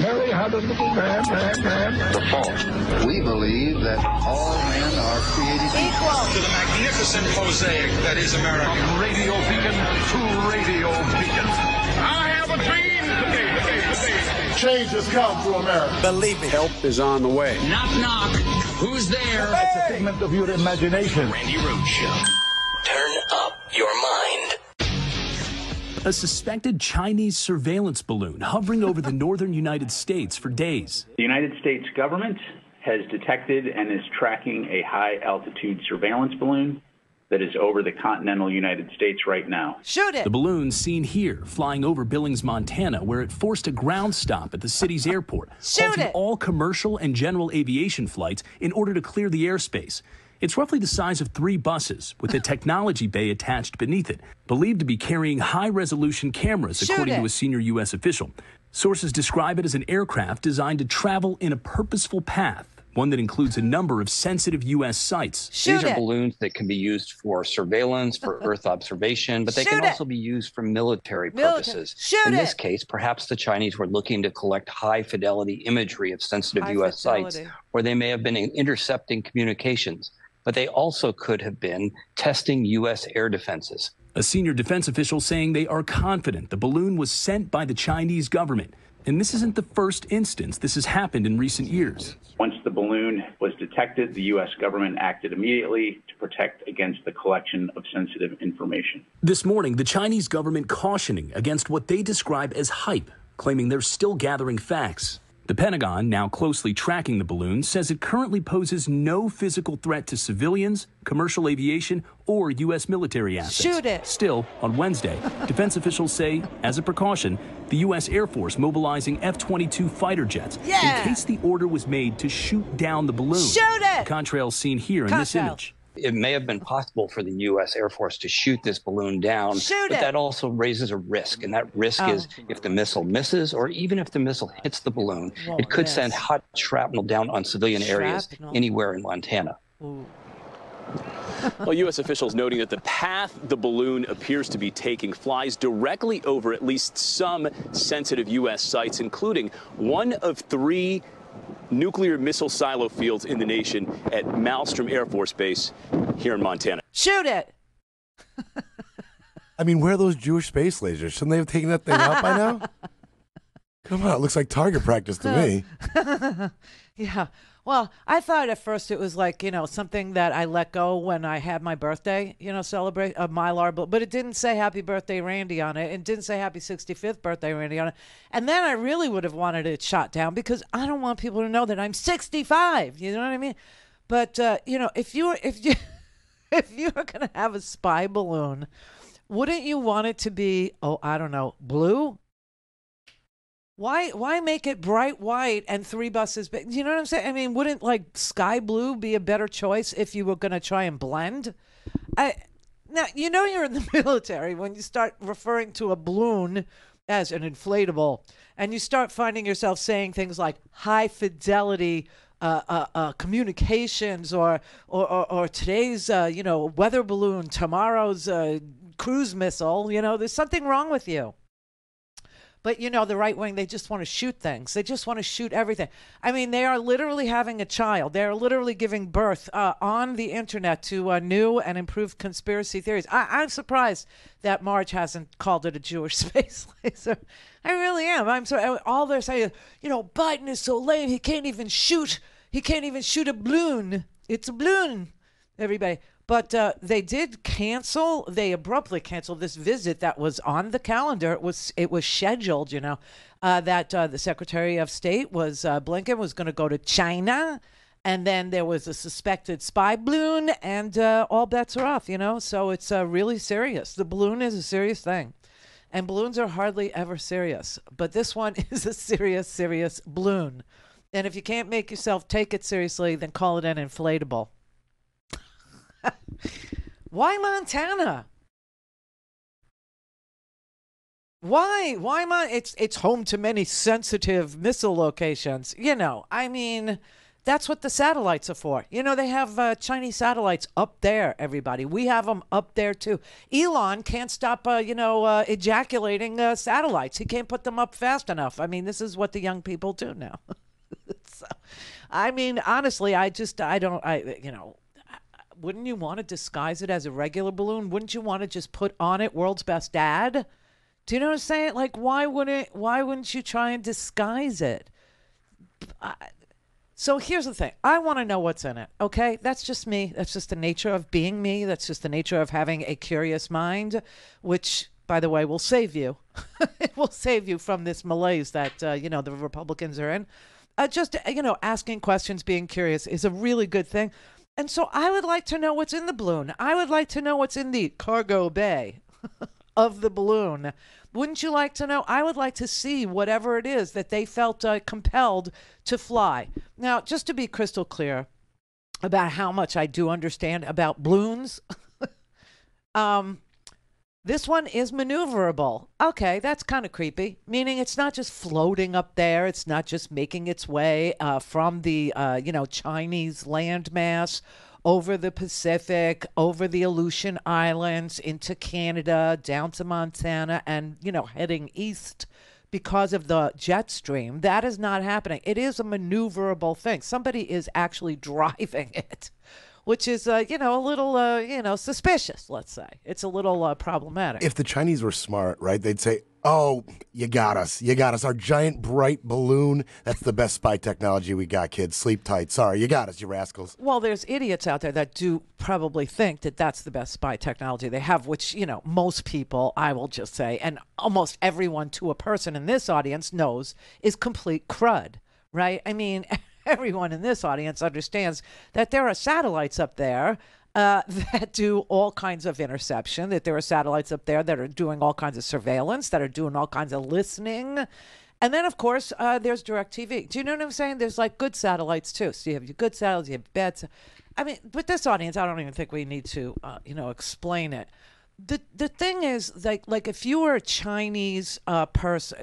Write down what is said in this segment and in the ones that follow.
Mary had a little man. The fault. We believe that all men are created equal to the magnificent mosaic that is America. From radio beacon to radio beacon. I have a dream today. Change has come to America. Believe me. Help is on the way. Knock, knock. Who's there? It's a figment of your imagination. Randi Rhodes Show. Turn up your mind. A suspected Chinese surveillance balloon hovering over the northern United States for days. The United States government has detected and is tracking a high-altitude surveillance balloon that is over the continental United States right now. Shoot it! The balloon seen here, flying over Billings, Montana, where it forced a ground stop at the city's airport, halting all commercial and general aviation flights in order to clear the airspace. It's roughly the size of 3 buses, with a technology bay attached beneath it, believed to be carrying high-resolution cameras, according to a senior U.S. official. Sources describe it as an aircraft designed to travel in a purposeful path, one that includes a number of sensitive U.S. sites. These are balloons that can be used for surveillance, for Earth observation, but they can also be used for military purposes. In this case, perhaps the Chinese were looking to collect high-fidelity imagery of sensitive U.S. sites, or they may have been intercepting communications. But they also could have been testing U.S. air defenses. A senior defense official saying they are confident the balloon was sent by the Chinese government. And this isn't the first instance this has happened in recent years. Once the balloon was detected, the U.S. government acted immediately to protect against the collection of sensitive information. This morning, the Chinese government cautioning against what they describe as hype, claiming they're still gathering facts. The Pentagon, now closely tracking the balloon, says it currently poses no physical threat to civilians, commercial aviation, or U.S. military assets. Shoot it! Still, on Wednesday, defense officials say, as a precaution, the U.S. Air Force mobilizing F-22 fighter jets in case the order was made to shoot down the balloon. Shoot it! The contrails seen here in this image. It may have been possible for the U.S. Air Force to shoot this balloon down, but that also raises a risk, and that risk is if the missile misses or even if the missile hits the balloon, it could send hot shrapnel down on civilian areas anywhere in Montana. Well, U.S. officials noting that the path the balloon appears to be taking flies directly over at least some sensitive U.S. sites, including one of 3 nuclear missile silo fields in the nation at Malmstrom Air Force Base here in Montana. Shoot it! I mean, where are those Jewish space lasers? Shouldn't they have taken that thing out by now? Come on, it looks like target practice to me. Yeah. Well, I thought at first it was like, something that I let go when I had my birthday, celebrate a Mylar, but it didn't say happy birthday, Randy on it. It didn't say happy 65th birthday, Randy on it. And then I really would have wanted it shot down because I don't want people to know that I'm 65. You know what I mean? But, if you were going to have a spy balloon, wouldn't you want it to be, I don't know, blue? Why make it bright white and 3 buses? You know what I'm saying? I mean, wouldn't like sky blue be a better choice if you were going to try and blend? Now, you're in the military when you start referring to a balloon as an inflatable and you start finding yourself saying things like high fidelity communications or today's, weather balloon, tomorrow's cruise missile. There's something wrong with you. But, the right wing, they just want to shoot things. They just want to shoot everything. I mean, they are literally having a child. They are literally giving birth on the Internet to new and improved conspiracy theories. I'm surprised that Marge hasn't called it a Jewish space laser. I really am. I'm sorry. All they're saying is, Biden is so lame. He can't even shoot a balloon. It's a balloon, everybody. But they abruptly canceled this visit that was on the calendar. It was scheduled, that the Secretary of State Blinken was going to go to China, and then there was a suspected spy balloon, and all bets are off, So it's really serious. The balloon is a serious thing, and balloons are hardly ever serious. But this one is a serious, serious balloon. And if you can't make yourself take it seriously, then call it an inflatable. Why Montana? Why it's home to many sensitive missile locations. I mean, That's what the satellites are for. You know, they have Chinese satellites up there, everybody. We have them up there, too. Elon can't stop, ejaculating satellites. He can't put them up fast enough. I mean, this is what the young people do now. So, I mean, honestly, wouldn't you want to disguise it as a regular balloon? Wouldn't you want to just put on it World's Best Dad? Do you know what I'm saying? Like, why wouldn't you try and disguise it? So here's the thing. I want to know what's in it, okay? That's just me. That's just the nature of being me. That's just the nature of having a curious mind, which, by the way, will save you. It will save you from this malaise that, the Republicans are in. Asking questions, being curious is a really good thing. And so I would like to know what's in the balloon. I would like to know what's in the cargo bay of the balloon. Wouldn't you like to know? I would like to see whatever it is that they felt compelled to fly. Now, just to be crystal clear about how much I do understand about balloons, this one is maneuverable. Okay, that's kind of creepy, meaning it's not just floating up there. It's not just making its way from the, Chinese landmass over the Pacific, over the Aleutian Islands, into Canada, down to Montana, and, heading east because of the jet stream. That is not happening. It is a maneuverable thing. Somebody is actually driving it, which is, a little, suspicious, let's say. It's a little problematic. If the Chinese were smart, right, they'd say, oh, you got us. You got us. Our giant, bright balloon. That's the best spy technology we got, kids. Sleep tight. Sorry, you got us, you rascals. Well, there's idiots out there that do probably think that that's the best spy technology they have, which, most people, I will just say, and almost everyone to a person in this audience knows is complete crud, right? I mean, everyone in this audience understands that there are satellites up there that do all kinds of interception, that there are satellites up there that are doing all kinds of surveillance, that are doing all kinds of listening. And then, of course, there's DirecTV. Do you know what I'm saying? There's like good satellites, too. So you have your good satellites, you have bad. I mean, with this audience, I don't even think we need to, explain it. The thing is, like if you were a Chinese person,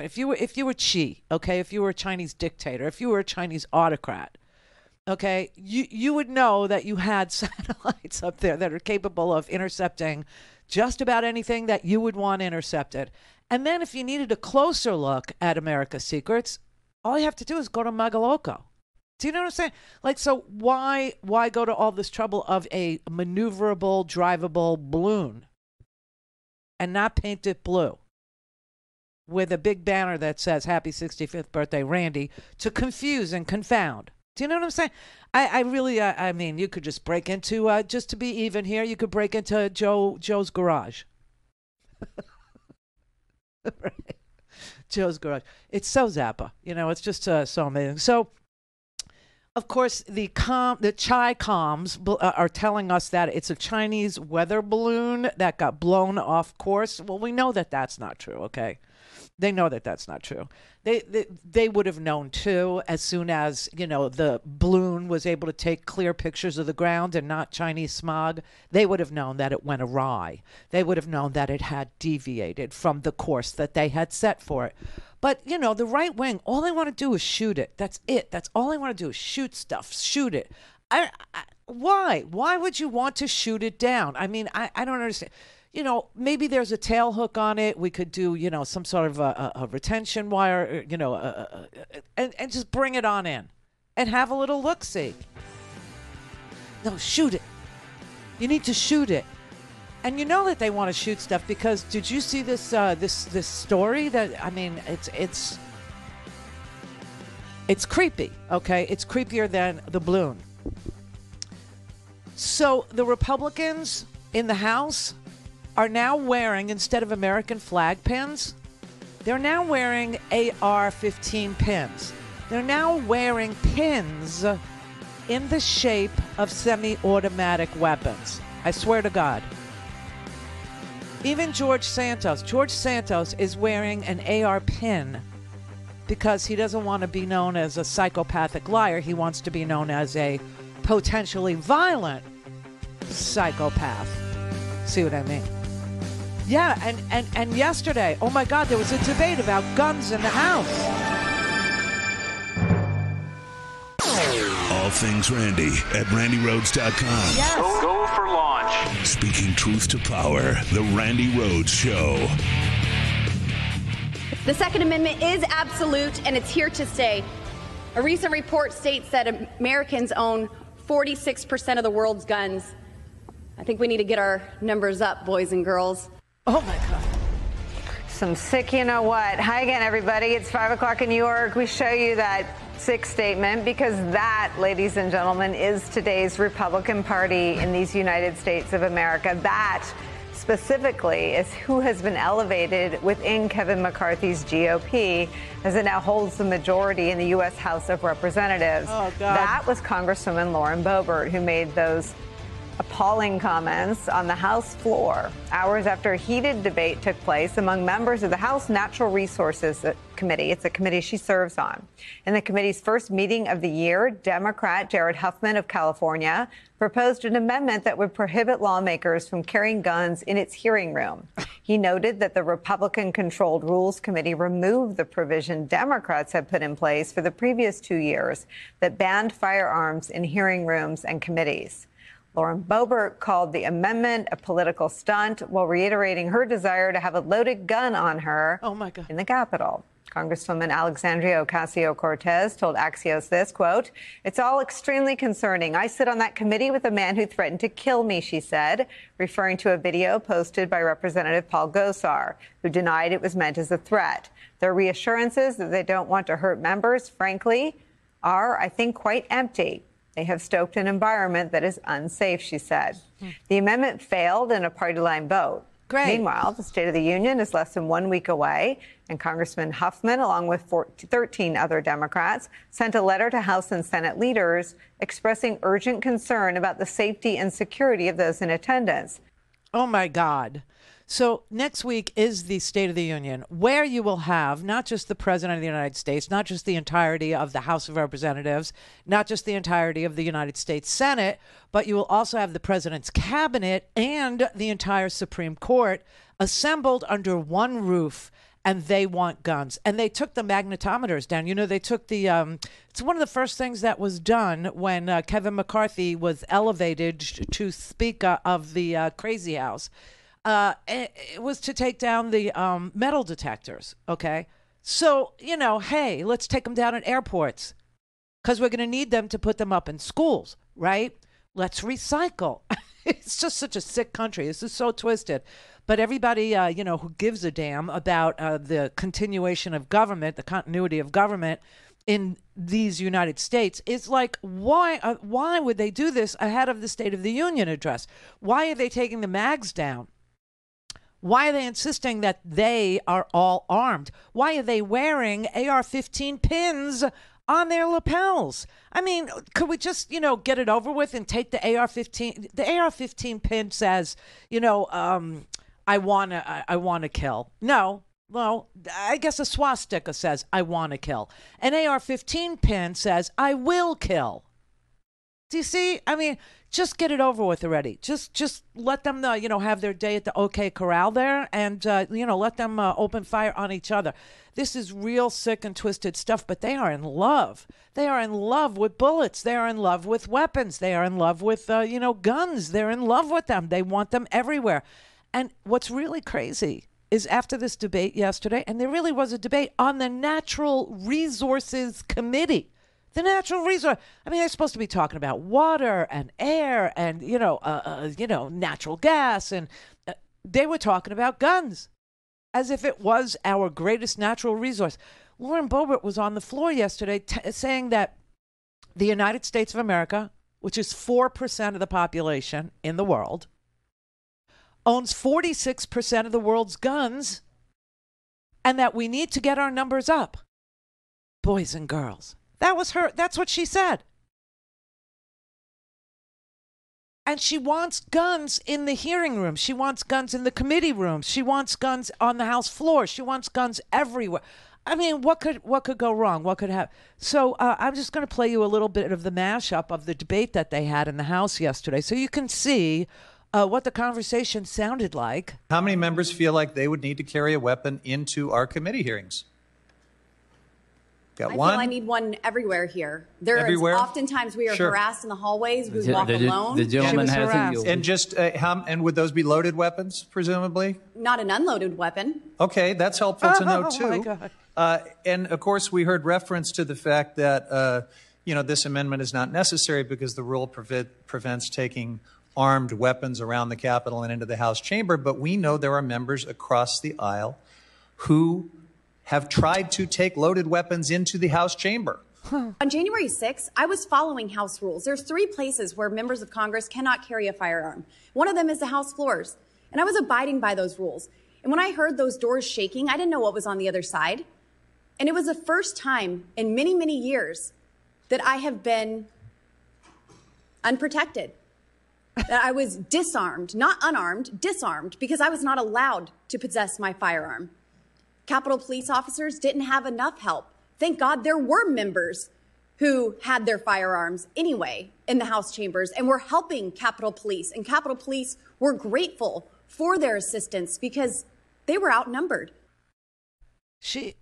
if you were Xi, okay, if you were a Chinese dictator, if you were a Chinese autocrat, okay, you would know that you had satellites up there that are capable of intercepting just about anything that you would want intercepted. And then if you needed a closer look at America's secrets, all you have to do is go to Magaloko. Do you know what I'm saying? Like, so why go to all this trouble of a maneuverable, drivable balloon and not paint it blue with a big banner that says Happy 65th Birthday, Randy, to confuse and confound? Do you know what I'm saying? I really, I mean, you could just break into, just to be even here, you could break into Joe's garage. Right. Joe's garage. It's so Zappa. It's just so amazing. So, of course, the Chi comms are telling us that it's a Chinese weather balloon that got blown off course. Well, we know that that's not true, okay? They know that that's not true. They would have known, too, as soon as, the balloon was able to take clear pictures of the ground and not Chinese smog. They would have known that it went awry. They would have known that it had deviated from the course that they had set for it. But, the right wing, all they want to do is shoot it. That's it. That's all they want to do is shoot stuff, shoot it. Why? Why would you want to shoot it down? I mean, I don't understand. Maybe there's a tail hook on it. We could do, some sort of a retention wire, and just bring it on in and have a little look-see. No, shoot it. You need to shoot it. And you know that they want to shoot stuff because did you see this this story that, I mean, it's creepy, okay? It's creepier than the balloon. So the Republicans in the House are now wearing, instead of American flag pins, they're now wearing AR-15 pins. They're now wearing pins in the shape of semi-automatic weapons. I swear to God. Even George Santos is wearing an AR pin because he doesn't want to be known as a psychopathic liar. He wants to be known as a potentially violent psychopath. See what I mean? Yeah, and yesterday, oh my God, there was a debate about guns in the House. all things Randi at RandiRhodes.com. Yes. Go for launch. Speaking truth to power, the Randi Rhodes Show. The Second Amendment is absolute, and it's here to stay. A recent report states that Americans own 46% of the world's guns. I think we need to get our numbers up, boys and girls. Oh, my God. Some sick you know what. Hi again, everybody. It's 5 o'clock in New York. We show you that sick statement because that, ladies and gentlemen, is today's Republican Party in these United States of America. That specifically is who has been elevated within Kevin McCarthy's GOP as it now holds the majority in the U.S. House of Representatives. Oh, God. That was Congresswoman Lauren Boebert who made those appalling comments on the House floor hours after a heated debate took place among members of the House Natural Resources Committee. It's a committee she serves on. In the committee's first meeting of the year, Democrat Jared Huffman of California proposed an amendment that would prohibit lawmakers from carrying guns in its hearing room. He noted that the Republican-controlled Rules Committee removed the provision Democrats had put in place for the previous 2 years that banned firearms in hearing rooms and committees. Lauren Boebert called the amendment a political stunt while reiterating her desire to have a loaded gun on her in the Capitol. Congresswoman Alexandria Ocasio-Cortez told Axios this, quote, "It's all extremely concerning. I sit on that committee with a man who threatened to kill me," she said, referring to a video posted by Representative Paul Gosar, who denied it was meant as a threat. Their reassurances that they don't want to hurt members, frankly, are, I think, quite empty. They have stoked an environment that is unsafe, she said. The amendment failed in a party line vote. Great. Meanwhile, the State of the Union is less than 1 week away, and Congressman Huffman, along with 13 other Democrats, sent a letter to House and Senate leaders expressing urgent concern about the safety and security of those in attendance. Oh, my God. So next week is the State of the Union, where you will have not just the President of the United States, not just the entirety of the House of Representatives, not just the entirety of the United States Senate, but you will also have the President's Cabinet and the entire Supreme Court assembled under one roof, and they want guns. And they took the magnetometers down. You know, they took the, it's one of the first things that was done when Kevin McCarthy was elevated to Speaker of the Crazy House. It was to take down the metal detectors, okay? So, you know, hey, let's take them down at airports because we're going to need them to put them up in schools, right? Let's recycle. It's just such a sick country. This is so twisted. But everybody, you know, who gives a damn about the continuation of government, the continuity of government in these United States is like, why would they do this ahead of the State of the Union address? Why are they taking the mags down? Why are they insisting that they are all armed? Why are they wearing AR-15 pins on their lapels? I mean, could we just, you know, get it over with and take the AR-15? The AR-15 pin says, you know, I want to kill. No, well, I guess a swastika says, I want to kill. An AR-15 pin says, I will kill. Do you see? I mean, just get it over with already. Just let them, you know, have their day at the OK Corral there and, you know, let them open fire on each other. This is real sick and twisted stuff, but they are in love. They are in love with bullets. They are in love with weapons. They are in love with, you know, guns. They're in love with them. They want them everywhere. And what's really crazy is after this debate yesterday, and there really was a debate on the Natural Resources Committee. The natural resource. I mean, they're supposed to be talking about water and air and, you know, natural gas. And they were talking about guns as if it was our greatest natural resource. Lauren Boebert was on the floor yesterday saying that the United States of America, which is 4% of the population in the world, owns 46% of the world's guns and that we need to get our numbers up. Boys and girls. That was her. That's what she said. And she wants guns in the hearing room. She wants guns in the committee rooms. She wants guns on the House floor. She wants guns everywhere. I mean, what could go wrong? What could happen? So I'm just going to play you a little bit of the mashup of the debate that they had in the House yesterday so you can see what the conversation sounded like. How many members feel like they would need to carry a weapon into our committee hearings? Got I one? feel I need one everywhere here. Everywhere? Oftentimes we are Sure. harassed in the hallways. We walk alone. The gentleman has a yield. And just and would those be loaded weapons, presumably? Not an unloaded weapon. Okay, that's helpful to know too. Oh, my God. And of course, we heard reference to the fact that this amendment is not necessary because the rule prevents taking armed weapons around the Capitol and into the House chamber. But we know there are members across the aisle who have tried to take loaded weapons into the House chamber. On January 6th, I was following House rules. There's 3 places where members of Congress cannot carry a firearm. One of them is the House floors. And I was abiding by those rules. And when I heard those doors shaking, I didn't know what was on the other side. And it was the first time in many, many years that I have been unprotected. That I was disarmed, not unarmed, disarmed, because I was not allowed to possess my firearm. Capitol police officers didn't have enough help. Thank God there were members who had their firearms anyway in the House chambers and were helping Capitol Police. And Capitol Police were grateful for their assistance because they were outnumbered. She's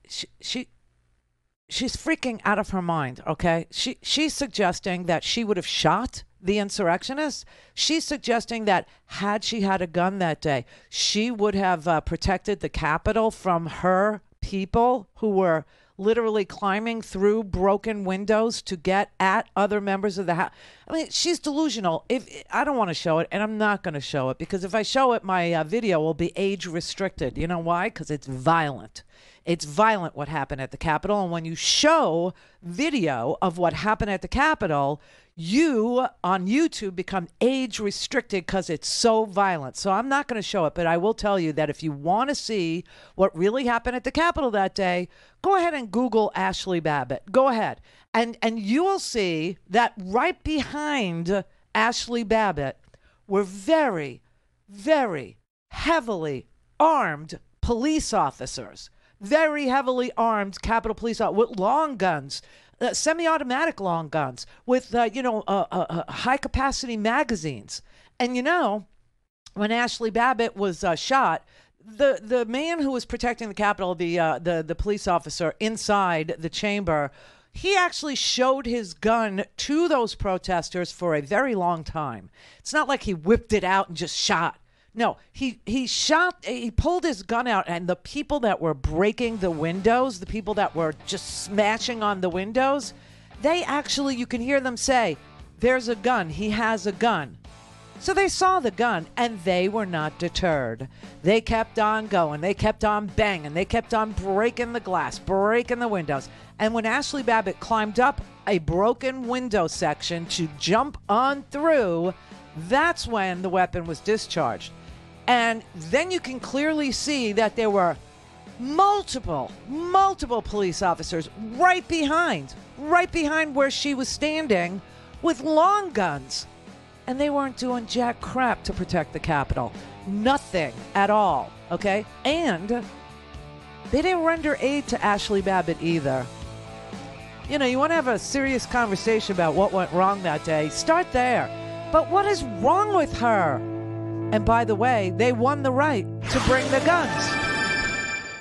freaking out of her mind, okay? She's suggesting that she would have shot the insurrectionists. She's suggesting that had she had a gun that day, she would have protected the Capitol from her people who were literally climbing through broken windows to get at other members of the House. I mean, she's delusional. I don't want to show it, and I'm not going to show it, because if I show it, my video will be age restricted. You know why? Because it's violent. It's violent what happened at the Capitol. And when you show video of what happened at the Capitol, you on YouTube become age restricted because it's so violent. So I'm not going to show it, but I will tell you that if you want to see what really happened at the Capitol that day, go ahead and Google Ashley Babbitt. Go ahead. And you will see that right behind Ashley Babbitt were very, very heavily armed police officers. Very heavily armed Capitol Police with long guns, semi-automatic long guns, with high-capacity magazines. And when Ashley Babbitt was shot, the man who was protecting the Capitol, the police officer inside the chamber, he actually showed his gun to those protesters for a very long time. It's not like he whipped it out and just shot. No, he pulled his gun out, and the people that were breaking the windows, the people that were just smashing on the windows, they actually, you can hear them say, there's a gun, he has a gun. So they saw the gun, and they were not deterred. They kept on going. They kept on banging. They kept on breaking the glass, breaking the windows. And when Ashley Babbitt climbed up a broken window section to jump on through, that's when the weapon was discharged. And then you can clearly see that there were multiple police officers right behind where she was standing with long guns. And they weren't doing jack crap to protect the Capitol. Nothing at all, okay? And they didn't render aid to Ashley Babbitt either. You want to have a serious conversation about what went wrong that day, start there. But what is wrong with her? And by the way, they won the right to bring the guns.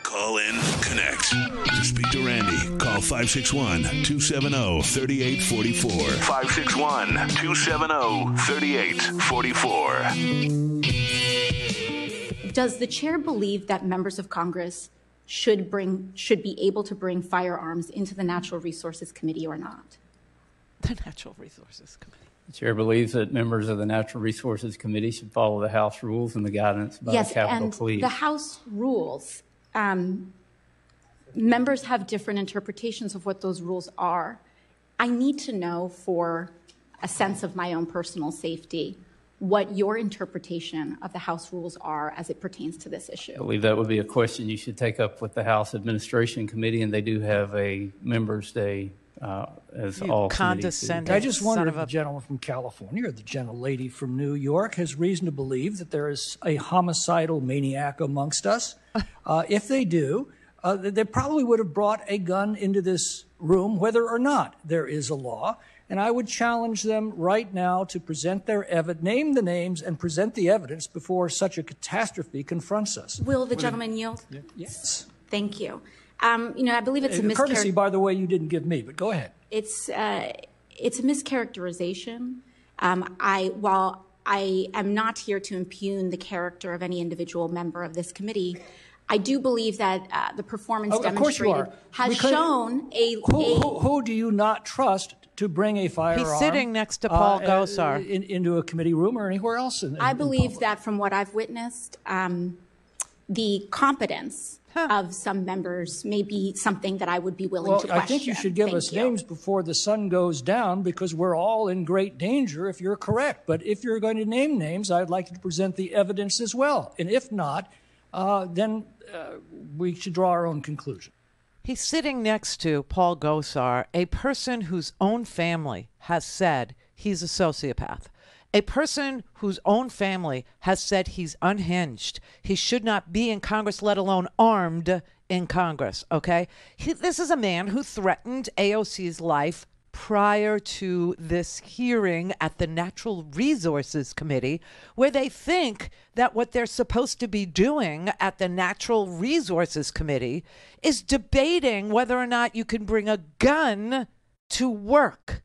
Call in, connect. To speak to Randi, call 561-270-3844. 561-270-3844. Does the chair believe that members of Congress should be able to bring firearms into the Natural Resources Committee or not? The Natural Resources Committee. The chair believes that members of the Natural Resources Committee should follow the House rules and the guidance by the Capitol Police. The House rules, members have different interpretations of what those rules are. I need to know, for a sense of my own personal safety, what your interpretation of the House rules are as it pertains to this issue. I believe that would be a question you should take up with the House Administration Committee, and they do have a Members' Day as you all condescending. I just wonder if the gentleman from California or the gentlelady from New York has reason to believe that there is a homicidal maniac amongst us. If they do, they probably would have brought a gun into this room, whether or not there is a law. And I would challenge them right now to present their evidence, name the names, and present the evidence before such a catastrophe confronts us. Will the gentleman yield? Yes. Thank you. I believe it's a courtesy, by the way, you didn't give me, but go ahead. It's a mischaracterization. While I am not here to impugn the character of any individual member of this committee, I do believe that the performance demonstrated has shown Who do you not trust to bring a firearm? He's sitting next to Paul Gosar into a committee room or anywhere else. I believe that from what I've witnessed, the competence of some members may be something that I would be willing to question. I think you should give us names before the sun goes down, because we're all in great danger if you're correct. But if you're going to name names, I'd like you to present the evidence as well. And if not, then we should draw our own conclusion. He's sitting next to Paul Gosar, a person whose own family has said he's a sociopath. A person whose own family has said he's unhinged. He should not be in Congress, let alone armed in Congress, okay? This is a man who threatened AOC's life prior to this hearing at the Natural Resources Committee, where they think that what they're supposed to be doing at the Natural Resources Committee is debating whether or not you can bring a gun to work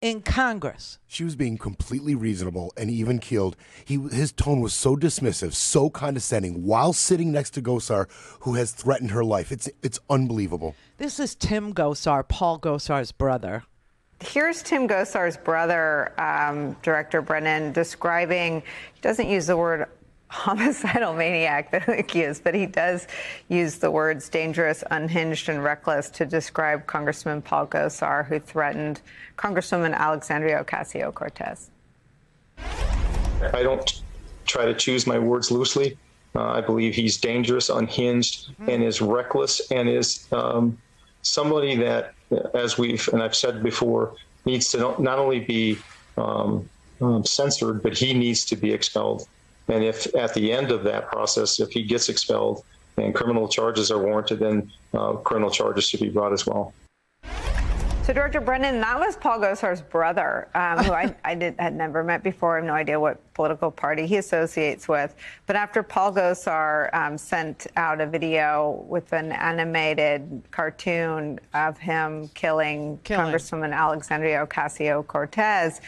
in Congress. She was being completely reasonable and even keeled. His tone was so dismissive, so condescending, while sitting next to Gosar, who has threatened her life. It's unbelievable. This is Tim Gosar, Paul Gosar's brother. Here's Tim Gosar's brother, Director Brennan, describing, he doesn't use the word homicidal maniac that I think he is, but he does use the words dangerous, unhinged, and reckless to describe Congressman Paul Gosar, who threatened Congresswoman Alexandria Ocasio-Cortez. I don't try to choose my words loosely. I believe he's dangerous, unhinged, and is reckless, and is somebody that, as I've said before, needs to not only be censored, but he needs to be expelled. And if at the end of that process, if he gets expelled and criminal charges are warranted, then criminal charges should be brought as well. So, Director Brennan, that was Paul Gosar's brother, who I had never met before. I have no idea what political party he associates with. But after Paul Gosar sent out a video with an animated cartoon of him killing. Congresswoman Alexandria Ocasio-Cortez,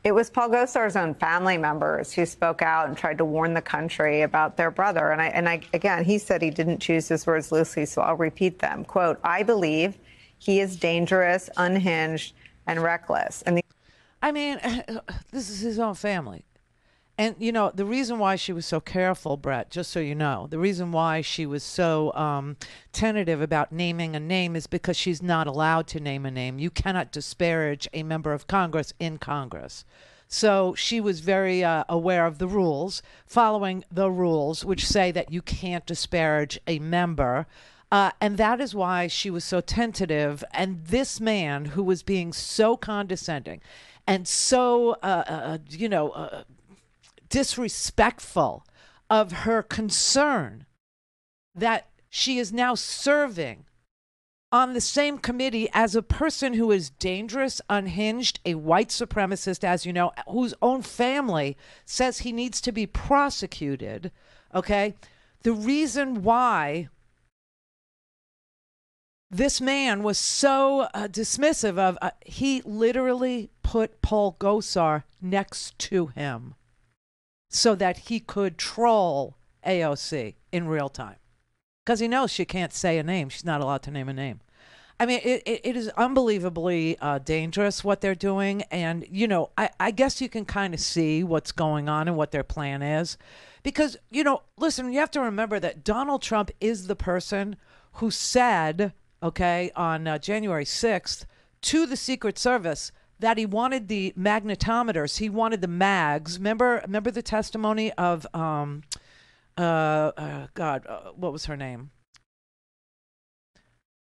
it was Paul Gosar's own family members who spoke out and tried to warn the country about their brother. And I again, he said he didn't choose his words loosely, so I'll repeat them. Quote, I believe he is dangerous, unhinged, and reckless. And this is his own family. And, the reason why she was so careful, Brett, just so you know, the reason why she was so tentative about naming a name is because she's not allowed to name a name. You cannot disparage a member of Congress in Congress. So she was very aware of the rules, following the rules, which say that you can't disparage a member. And that is why she was so tentative. And this man, who was being so condescending and so, disrespectful of her concern that she is now serving on the same committee as a person who is dangerous, unhinged, a white supremacist, as you know, whose own family says he needs to be prosecuted, okay? The reason why this man was so dismissive of, he literally put Paul Gosar next to him so that he could troll AOC in real time. Because he knows she can't say a name. She's not allowed to name a name. I mean, it is unbelievably dangerous what they're doing. And, I guess you can kind of see what's going on and what their plan is. Because, listen, you have to remember that Donald Trump is the person who said, okay, on January 6th to the Secret Service that he wanted the magnetometers. He wanted the mags. Remember the testimony of, what was her name?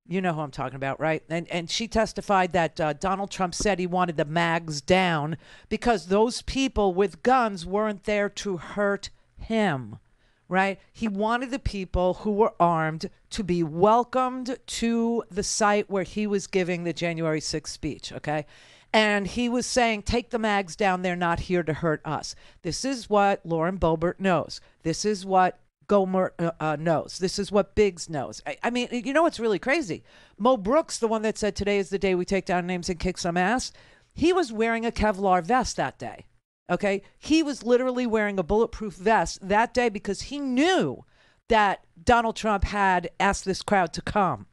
You know who I'm talking about, right? And she testified that Donald Trump said he wanted the mags down because those people with guns weren't there to hurt him, right? He wanted the people who were armed to be welcomed to the site where he was giving the January 6th speech, okay? And he was saying, take the mags down. They're not here to hurt us. This is what Lauren Boebert knows. This is what Gomer knows. This is what Biggs knows. I mean, you know what's really crazy? Mo Brooks, the one that said today is the day we take down names and kick some ass, he was wearing a Kevlar vest that day. Okay? He was literally wearing a bulletproof vest that day because he knew that Donald Trump had asked this crowd to come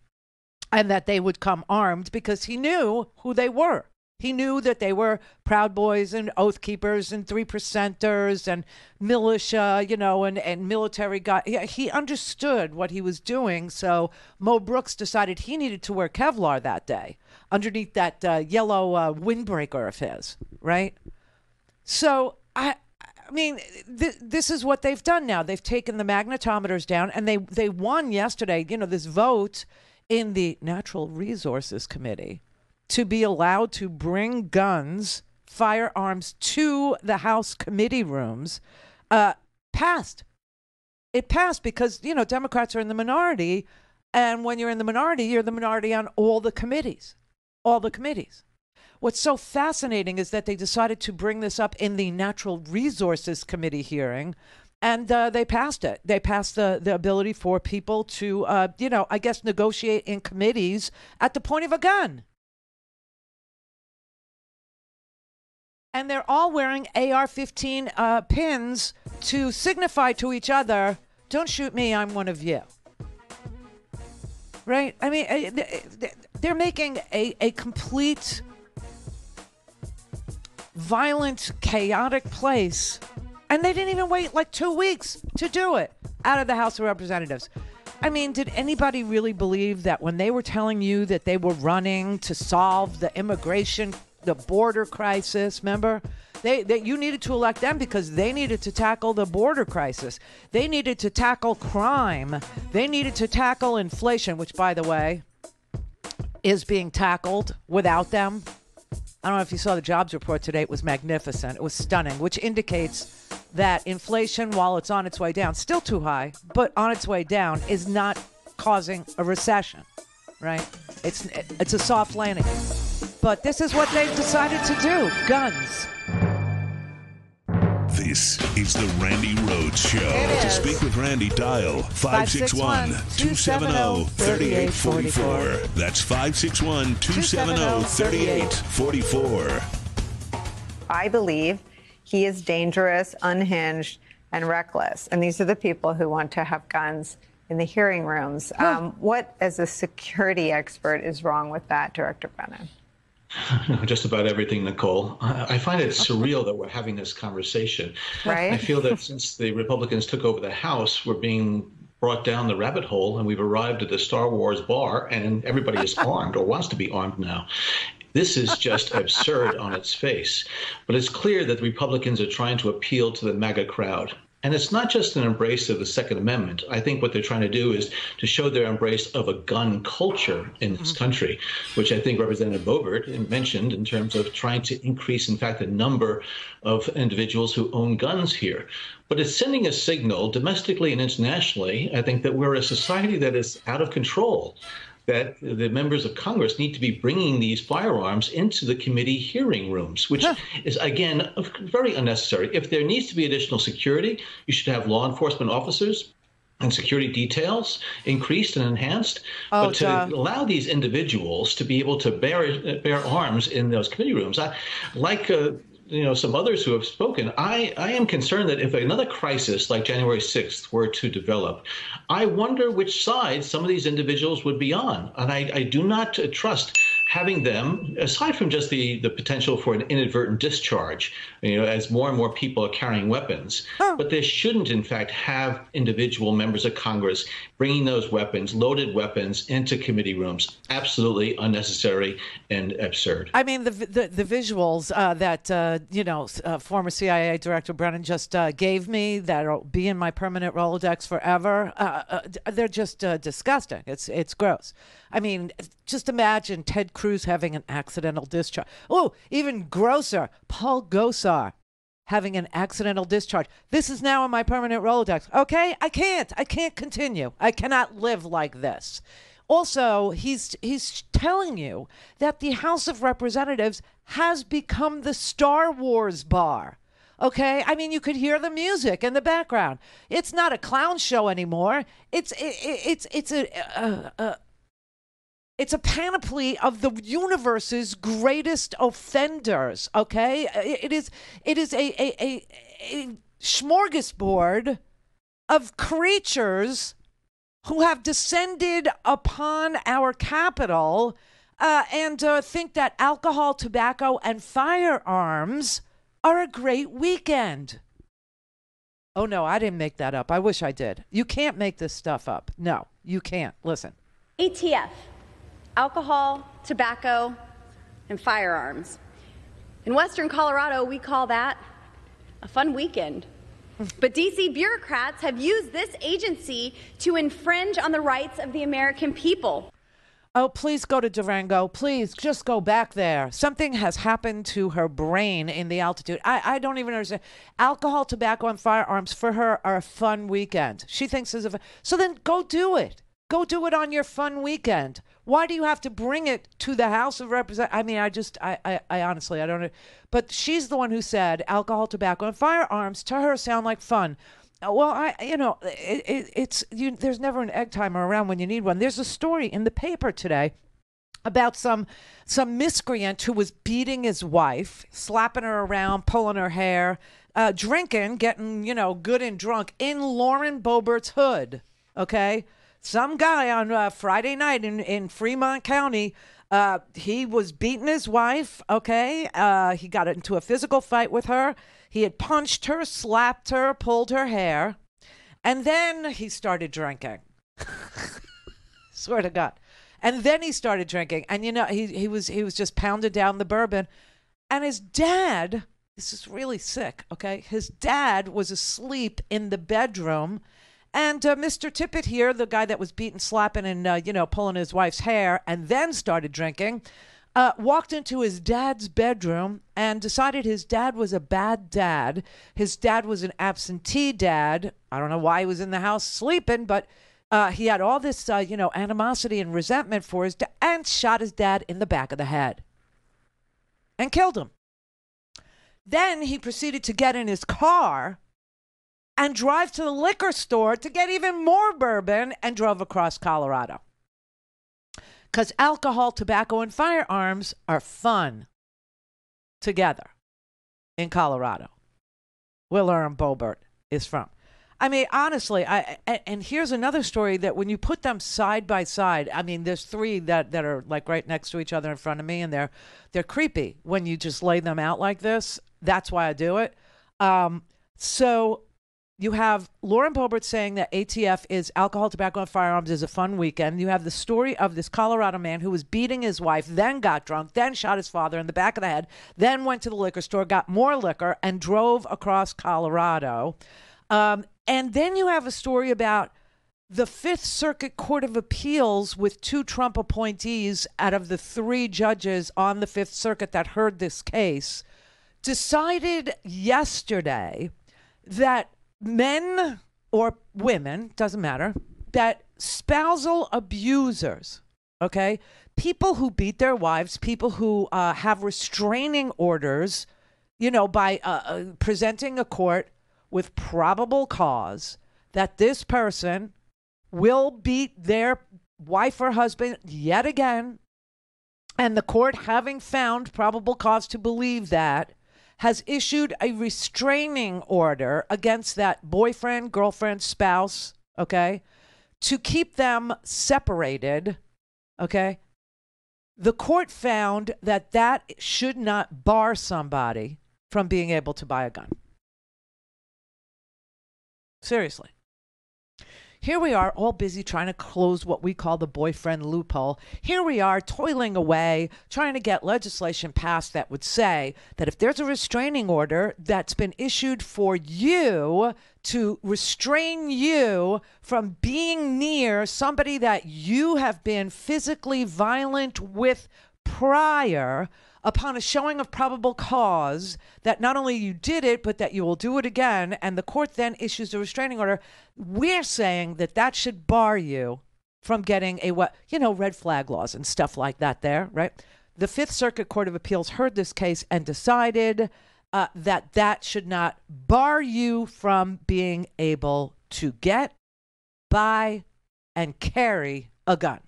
and that they would come armed because he knew who they were. He knew that they were Proud Boys and Oath Keepers and 3%ers and militia, you know, and military guys. He understood what he was doing. So Mo Brooks decided he needed to wear Kevlar that day underneath that yellow windbreaker of his, right? So I mean, this is what they've done now. They've taken the magnetometers down, and they won yesterday, you know, this vote in the Natural Resources Committee to be allowed to bring guns, firearms to the House committee rooms, passed. It passed because, you know, Democrats are in the minority. And when you're in the minority, you're the minority on all the committees. All the committees. What's so fascinating is that they decided to bring this up in the Natural Resources Committee hearing, and they passed it. They passed the ability for people to, you know, I guess negotiate in committees at the point of a gun. And they're all wearing AR-15 pins to signify to each other, don't shoot me, I'm one of you. Right? I mean, they're making a complete violent, chaotic place. And they didn't even wait like 2 weeks to do it out of the House of Representatives. I mean, did anybody really believe that when they were telling you that they were running to solve the immigration, the border crisis, remember? That you needed to elect them because they needed to tackle the border crisis. They needed to tackle crime. They needed to tackle inflation, which, by the way, is being tackled without them. I don't know if you saw the jobs report today. It was magnificent. It was stunning, which indicates that inflation, while it's on its way down, still too high, but on its way down, is not causing a recession, right? It's a soft landing. But this is what they've decided to do. Guns. This is the Randi Rhodes Show. To speak with Randi, dial 561-270-3844. That's 561-270-3844. I believe he is dangerous, unhinged, and reckless. And these are the people who want to have guns in the hearing rooms. What, as a security expert, is wrong with that, Director Brennan? Just about everything, Nicole. I find it surreal that we're having this conversation. Right. I feel that since the Republicans took over the House, we're being brought down the rabbit hole, and we've arrived at the Star Wars bar, and everybody is armed or wants to be armed now. This is just absurd on its face. But it's clear that the Republicans are trying to appeal to the MAGA crowd. And it's not just an embrace of the Second Amendment. I think what they're trying to do is to show their embrace of a gun culture in this country, which I think Representative Boebert mentioned in terms of trying to increase, in fact, the number of individuals who own guns here. But it's sending a signal domestically and internationally, I think, that we're a society that is out of control, that the members of Congress need to be bringing these firearms into the committee hearing rooms, which is, again, very unnecessary. If there needs to be additional security, you should have law enforcement officers and security details increased and enhanced. But to allow these individuals to be able to bear arms in those committee rooms, some others who have spoken, I am concerned that if another crisis like January 6th were to develop, I wonder which side some of these individuals would be on. And I do not trust having them, aside from just the potential for an inadvertent discharge, as more and more people are carrying weapons. But they shouldn't, in fact, have individual members of Congress bringing those weapons, loaded weapons, into committee rooms. Absolutely unnecessary and absurd. I mean, the visuals that, former CIA Director Brennan just gave me that'll be in my permanent Rolodex forever, they're just disgusting. It's gross. I mean, just imagine Ted Cruz having an accidental discharge. Oh, even grosser, Paul Gosar having an accidental discharge. This is now in my permanent Rolodex. Okay, I can't continue. I cannot live like this. Also, he's telling you that the House of Representatives has become the Star Wars bar. Okay, I mean, you could hear the music in the background. It's not a clown show anymore. It's a panoply of the universe's greatest offenders. Okay, it is a smorgasbord of creatures who have descended upon our capital and think that alcohol, tobacco, and firearms are a great weekend. Oh, no, I didn't make that up. I wish I did. You can't make this stuff up. No, you can't. Listen. ATF, alcohol, tobacco, and firearms. In Western Colorado, we call that a fun weekend. But DC bureaucrats have used this agency to infringe on the rights of the American people. Oh, please go to Durango. Please just go back there. Something has happened to her brain in the altitude. I don't even understand. Alcohol, tobacco, and firearms for her are a fun weekend. She thinks it's so then go do it. Go do it on your fun weekend. Why do you have to bring it to the House of Representatives? I mean, I honestly, I don't know. But she's the one who said alcohol, tobacco, and firearms to her sound like fun. Well, there's never an egg timer around when you need one. There's a story in the paper today about some miscreant who was beating his wife, slapping her around, pulling her hair, drinking, getting, good and drunk in Lauren Boebert's hood. Okay. Some guy on Friday night in Fremont County, he was beating his wife, okay? He got into a physical fight with her. He had punched her, slapped her, pulled her hair, and then he started drinking. Swear to God. And then he started drinking, and he was just pounded down the bourbon. And his dad, this is really sick, okay? His dad was asleep in the bedroom. And Mr. Tippett here, the guy that was beating, slapping, and, pulling his wife's hair and then started drinking, walked into his dad's bedroom and decided his dad was a bad dad. His dad was an absentee dad. I don't know why he was in the house sleeping, but he had all this, animosity and resentment for his dad and shot his dad in the back of the head and killed him. Then he proceeded to get in his car and drive to the liquor store to get even more bourbon and drove across Colorado. Because alcohol, tobacco, and firearms are fun together in Colorado, where Lauren Boebert is from. I mean, honestly, and here's another story that when you put them side by side, I mean, there's three that are like right next to each other in front of me, and they're creepy when you just lay them out like this. That's why I do it. So you have Lauren Boebert saying that ATF is alcohol, tobacco, and firearms is a fun weekend. You have the story of this Colorado man who was beating his wife, then got drunk, then shot his father in the back of the head, then went to the liquor store, got more liquor, and drove across Colorado. And then you have a story about the Fifth Circuit Court of Appeals with two Trump appointees out of the three judges on the Fifth Circuit that heard this case decided yesterday that men or women, doesn't matter, that spousal abusers, okay, people who beat their wives, people who have restraining orders, by presenting a court with probable cause that this person will beat their wife or husband yet again, and the court having found probable cause to believe that, has issued a restraining order against that boyfriend, girlfriend, spouse, okay, to keep them separated, okay? The court found that should not bar somebody from being able to buy a gun. Seriously. Here we are all busy trying to close what we call the boyfriend loophole. Here we are toiling away, trying to get legislation passed that would say that if there's a restraining order that's been issued for you to restrain you from being near somebody that you have been physically violent with prior, upon a showing of probable cause that not only you did it, but that you will do it again, and the court then issues a restraining order, we're saying that should bar you from getting red flag laws and stuff like that there, right? The Fifth Circuit Court of Appeals heard this case and decided that should not bar you from being able to get, buy, and carry a gun.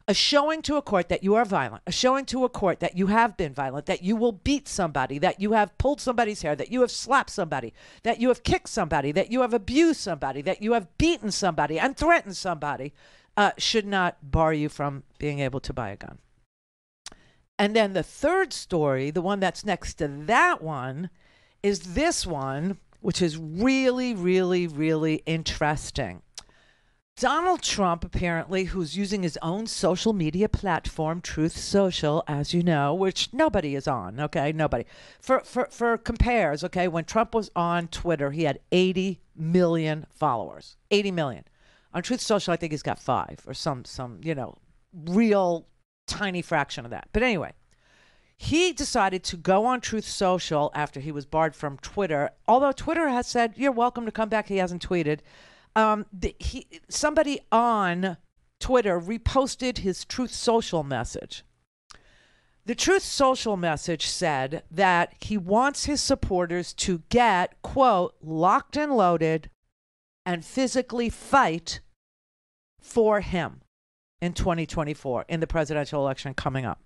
A showing to a court that you are violent, a showing to a court that you have been violent, that you will beat somebody, that you have pulled somebody's hair, that you have slapped somebody, that you have kicked somebody, that you have abused somebody, that you have beaten somebody and threatened somebody, should not bar you from being able to buy a gun. And then the third story, the one that's next to that one, is this one, which is really, really, really interesting. Donald Trump, apparently, who's using his own social media platform, Truth Social, as you know, which nobody is on, okay? Nobody. For compares, okay, when Trump was on Twitter, he had 80 million followers. 80 million. On Truth Social, I think he's got 5 or some real tiny fraction of that. But anyway, he decided to go on Truth Social after he was barred from Twitter, although Twitter has said, you're welcome to come back. He hasn't tweeted. Somebody on Twitter reposted his Truth Social message. The Truth Social message said that he wants his supporters to get, quote, locked and loaded and physically fight for him in 2024 in the presidential election coming up.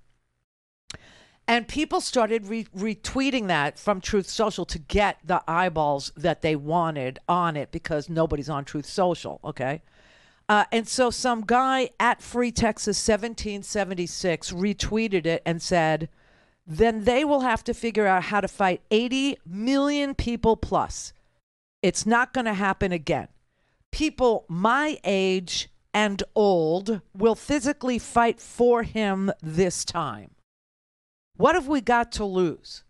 And people started retweeting that from Truth Social to get the eyeballs that they wanted on it because nobody's on Truth Social, okay? And so some guy at Free Texas 1776 retweeted it and said, then they will have to figure out how to fight 80 million people plus. It's not going to happen again. People my age and old will physically fight for him this time. What have we got to lose?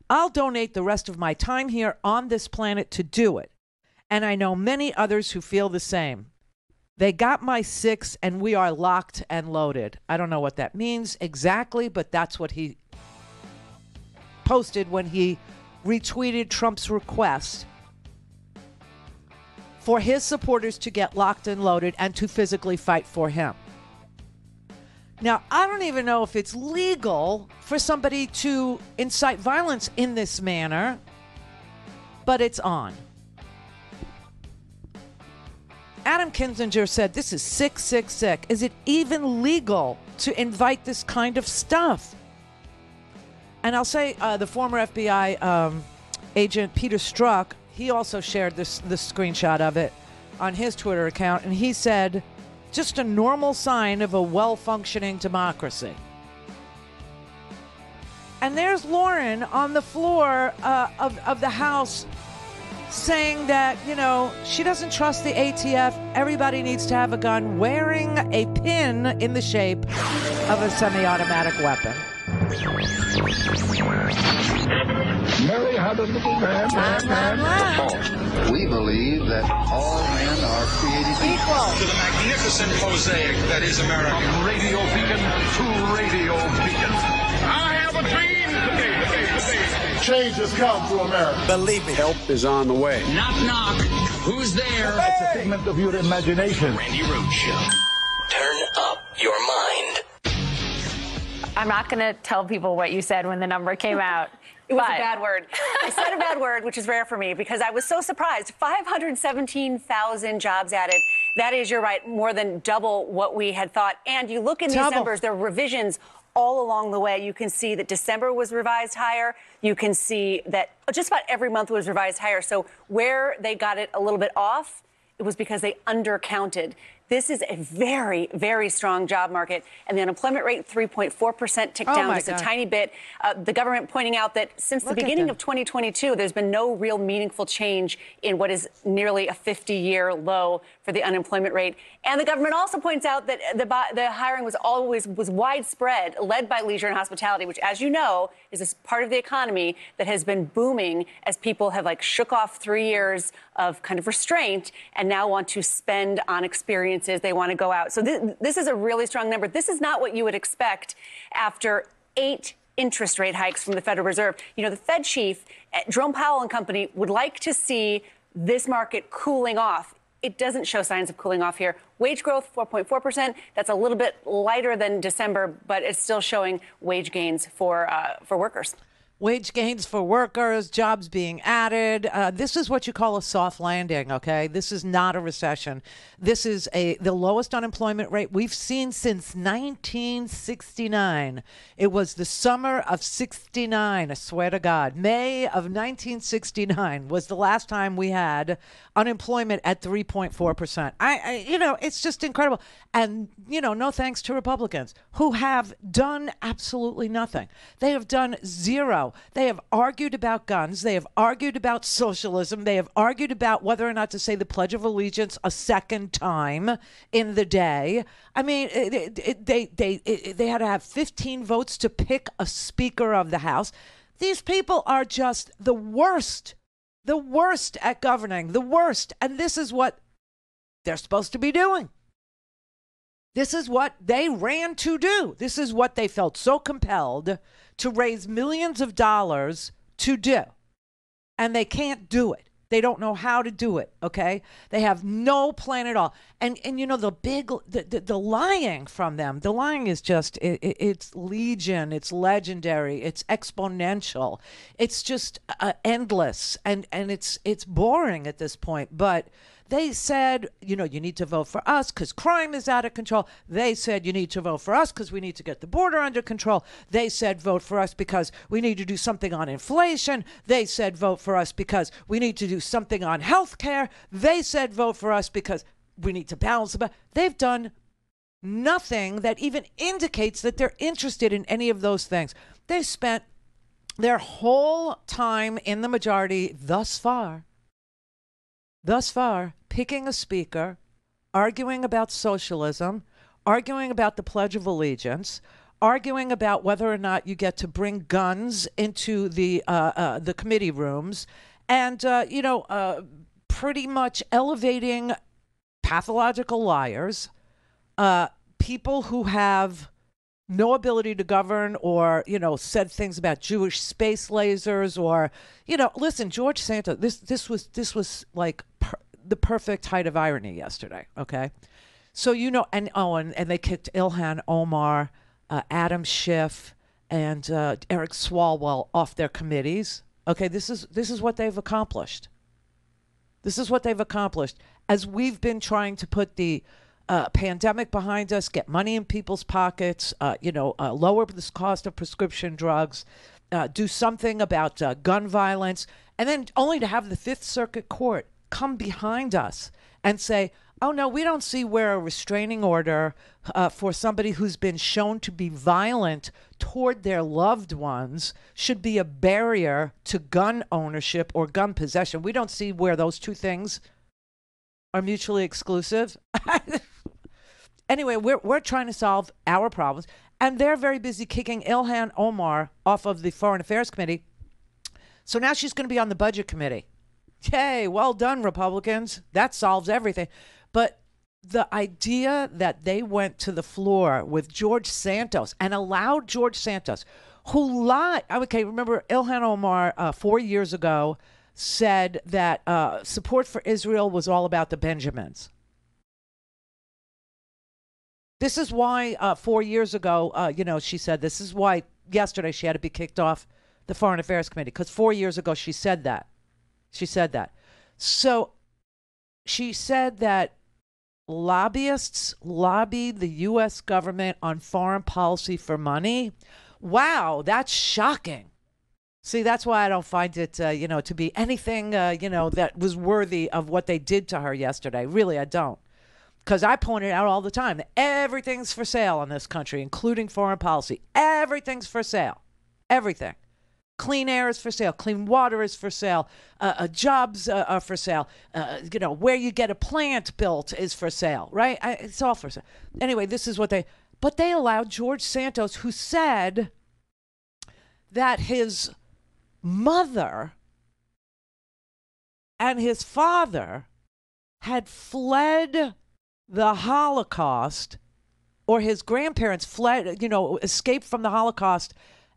I'll donate the rest of my time here on this planet to do it. And I know many others who feel the same. They got my 6 and we are locked and loaded. I don't know what that means exactly, but that's what he posted when he retweeted Trump's request for his supporters to get locked and loaded and to physically fight for him. Now, I don't even know if it's legal for somebody to incite violence in this manner, but it's on. Adam Kinzinger said, this is sick, sick, sick. Is it even legal to invite this kind of stuff? And I'll say the former FBI agent Peter Strzok, he also shared this screenshot of it on his Twitter account, and he said, just a normal sign of a well-functioning democracy. And there's Lauren on the floor of the House saying that, she doesn't trust the ATF. Everybody needs to have a gun, wearing a pin in the shape of a semi-automatic weapon. Mary had a little man. We believe that all men are created equal to the magnificent mosaic that is America. From radio beacon to radio beacon. I have a dream today. Change has come to America. Believe me. Help is on the way. Knock, knock. Who's there? It's a figment of your imagination. Randi Rhodes Show. Turn up your mind. I'm not going to tell people what you said when the number came out. It was a bad word. I said a bad word, which is rare for me because I was so surprised. 517,000 jobs added. That is, you're right, more than double what we had thought. And you look in these numbers, there are revisions all along the way. You can see that December was revised higher. You can see that just about every month was revised higher. So where they got it a little bit off, it was because they undercounted. This is a very, very strong job market. And the unemployment rate, 3.4%, ticked down just a tiny bit. The government pointing out that since the beginning of 2022, there's been no real meaningful change in what is nearly a 50-year low for the unemployment rate. And the government also points out that the hiring was widespread, led by leisure and hospitality, which, as you know, is a part of the economy that has been booming as people have shook off 3 years of kind of restraint and now want to spend on experiences. They want to go out. So this is a really strong number. This is not what you would expect after 8 interest rate hikes from the Federal Reserve. The Fed chief, Jerome Powell and company, would like to see this market cooling off. It doesn't show signs of cooling off here. Wage growth, 4.4%. That's a little bit lighter than December, but it's still showing wage gains for workers. wage gains for workers, jobs being added. This is what you call a soft landing, okay? This is not a recession. This is the lowest unemployment rate we've seen since 1969. It was the summer of 69, I swear to God. May of 1969 was the last time we had unemployment at 3.4%. It's just incredible. And, no thanks to Republicans who have done absolutely nothing. They have done zero. They have argued about guns. They have argued about socialism. They have argued about whether or not to say the Pledge of Allegiance a second time in the day. I mean, they had to have 15 votes to pick a Speaker of the House. These people are just the worst at governing, the worst. And this is what they're supposed to be doing. This is what they ran to do. This is what they felt so compelled to raise millions of dollars to do. And they can't do it. They don't know how to do it, okay? They have no plan at all. And the lying from them, the lying is just, it's legion, it's legendary, it's exponential. It's just endless, and it's boring at this point. But they said, you need to vote for us because crime is out of control. They said you need to vote for us because we need to get the border under control. They said vote for us because we need to do something on inflation. They said vote for us because we need to do something on health care. They said vote for us because we need to balance the budget. They've done nothing that even indicates that they're interested in any of those things. They spent their whole time in the majority thus far, picking a speaker, arguing about socialism, arguing about the Pledge of Allegiance, arguing about whether or not you get to bring guns into the committee rooms, and pretty much elevating pathological liars, people who have no ability to govern, or said things about Jewish space lasers, or listen, George Santos. This was like the perfect height of irony yesterday. Okay, so and they kicked Ilhan Omar, Adam Schiff, and Eric Swalwell off their committees. Okay, this is what they've accomplished. This is what they've accomplished as we've been trying to put the pandemic behind us, get money in people's pockets, lower the cost of prescription drugs, do something about gun violence, and then only to have the Fifth Circuit Court come behind us and say, oh, no, we don't see where a restraining order for somebody who's been shown to be violent toward their loved ones should be a barrier to gun ownership or gun possession. We don't see where those two things are mutually exclusive. Anyway, we're trying to solve our problems, and they're very busy kicking Ilhan Omar off of the Foreign Affairs Committee. So now she's going to be on the Budget Committee. Yay, well done, Republicans. That solves everything. But the idea that they went to the floor with George Santos and allowed George Santos, who lied. Okay, remember Ilhan Omar 4 years ago said that support for Israel was all about the Benjamins. This is why 4 years ago, she said this is why yesterday she had to be kicked off the Foreign Affairs Committee, because 4 years ago she said that. She said that. So she said that lobbyists lobby the U.S. government on foreign policy for money. Wow, that's shocking. See, that's why I don't find it, to be anything, that was worthy of what they did to her yesterday. Really, I don't. Because I pointed out all the time that everything's for sale in this country, including foreign policy. Everything's for sale. Everything. Clean air is for sale. Clean water is for sale. Jobs are for sale. Where you get a plant built is for sale, right? It's all for sale. Anyway, this is what but they allowed George Santos, who said that his mother and his father had fled the Holocaust, or his grandparents fled, escaped from the Holocaust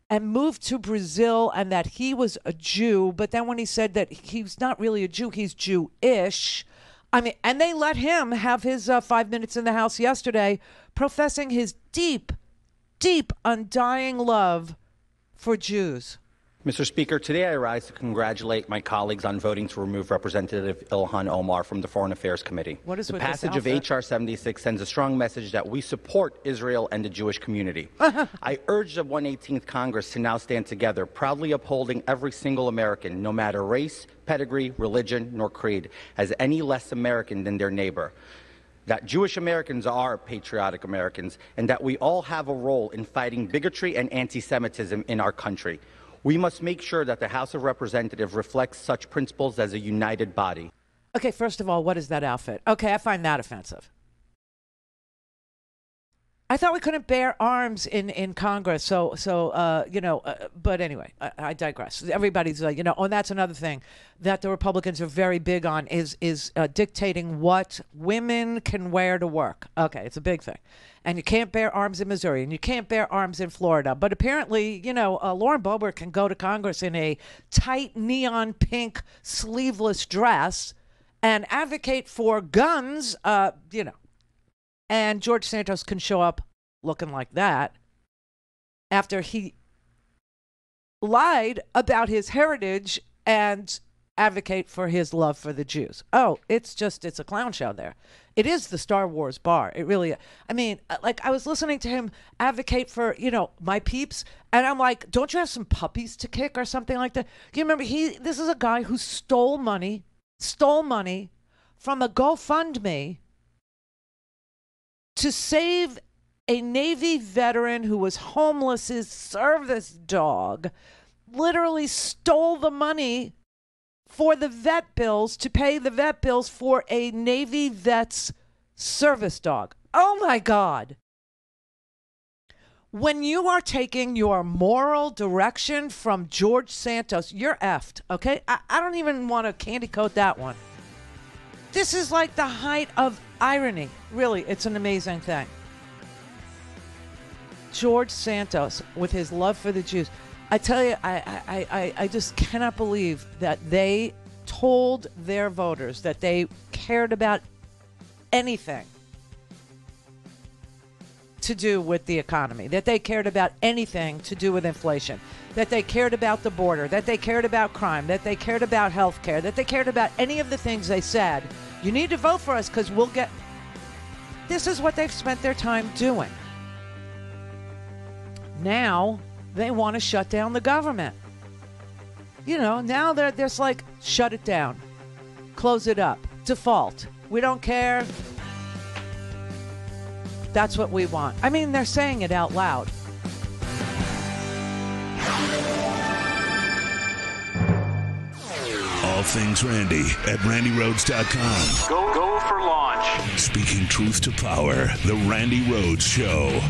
and moved to Brazil, and that he was a Jew. But then when he said that he's not really a Jew, he's Jewish. And they let him have his 5 minutes in the House yesterday, professing his deep, deep, undying love for Jews. Mr. Speaker, today I rise to congratulate my colleagues on voting to remove Representative Ilhan Omar from the Foreign Affairs Committee. What is the with this passage of outfit? H.R. 76 sends a strong message that we support Israel and the Jewish community. I urge the 118th Congress to now stand together, proudly upholding every single American, no matter race, pedigree, religion, nor creed, as any less American than their neighbor. That Jewish Americans are patriotic Americans, and that we all have a role in fighting bigotry and anti-Semitism in our country. We must make sure that the House of Representatives reflects such principles as a united body. Okay, first of all, what is that outfit? Okay, I find that offensive. I thought we couldn't bear arms in Congress, but anyway, I digress. Everybody's, and that's another thing that the Republicans are very big on is dictating what women can wear to work. Okay, it's a big thing. And you can't bear arms in Missouri, and you can't bear arms in Florida. But apparently, Lauren Boebert can go to Congress in a tight neon pink sleeveless dress and advocate for guns, And George Santos can show up looking like that after he lied about his heritage and advocate for his love for the Jews. Oh, it's a clown show there. It is the Star Wars bar. It really, I was listening to him advocate for, my peeps, and I'm like, don't you have some puppies to kick or something like that? You remember, this is a guy who stole money from a GoFundMe to save a Navy veteran who was homeless, his service dog, literally stole the money for the vet bills to pay the vet bills for a Navy vet's service dog. Oh my God. When you are taking your moral direction from George Santos, you're effed, okay? I don't even want to candy coat that one. This is like the height of irony. Really, it's an amazing thing. George Santos, with his love for the Jews, I tell you, I just cannot believe that they told their voters that they cared about anything to do with the economy, that they cared about anything to do with inflation, that they cared about the border, that they cared about crime, that they cared about health care, that they cared about any of the things they said. You need to vote for us because we'll get... This is what they've spent their time doing. Now they want to shut down the government. Now they're just like, shut it down. Close it up. Default. We don't care. That's what we want. They're saying it out loud. All things Randy at RandyRhodes.com. Go for launch. Speaking truth to power, the Randi Rhodes Show.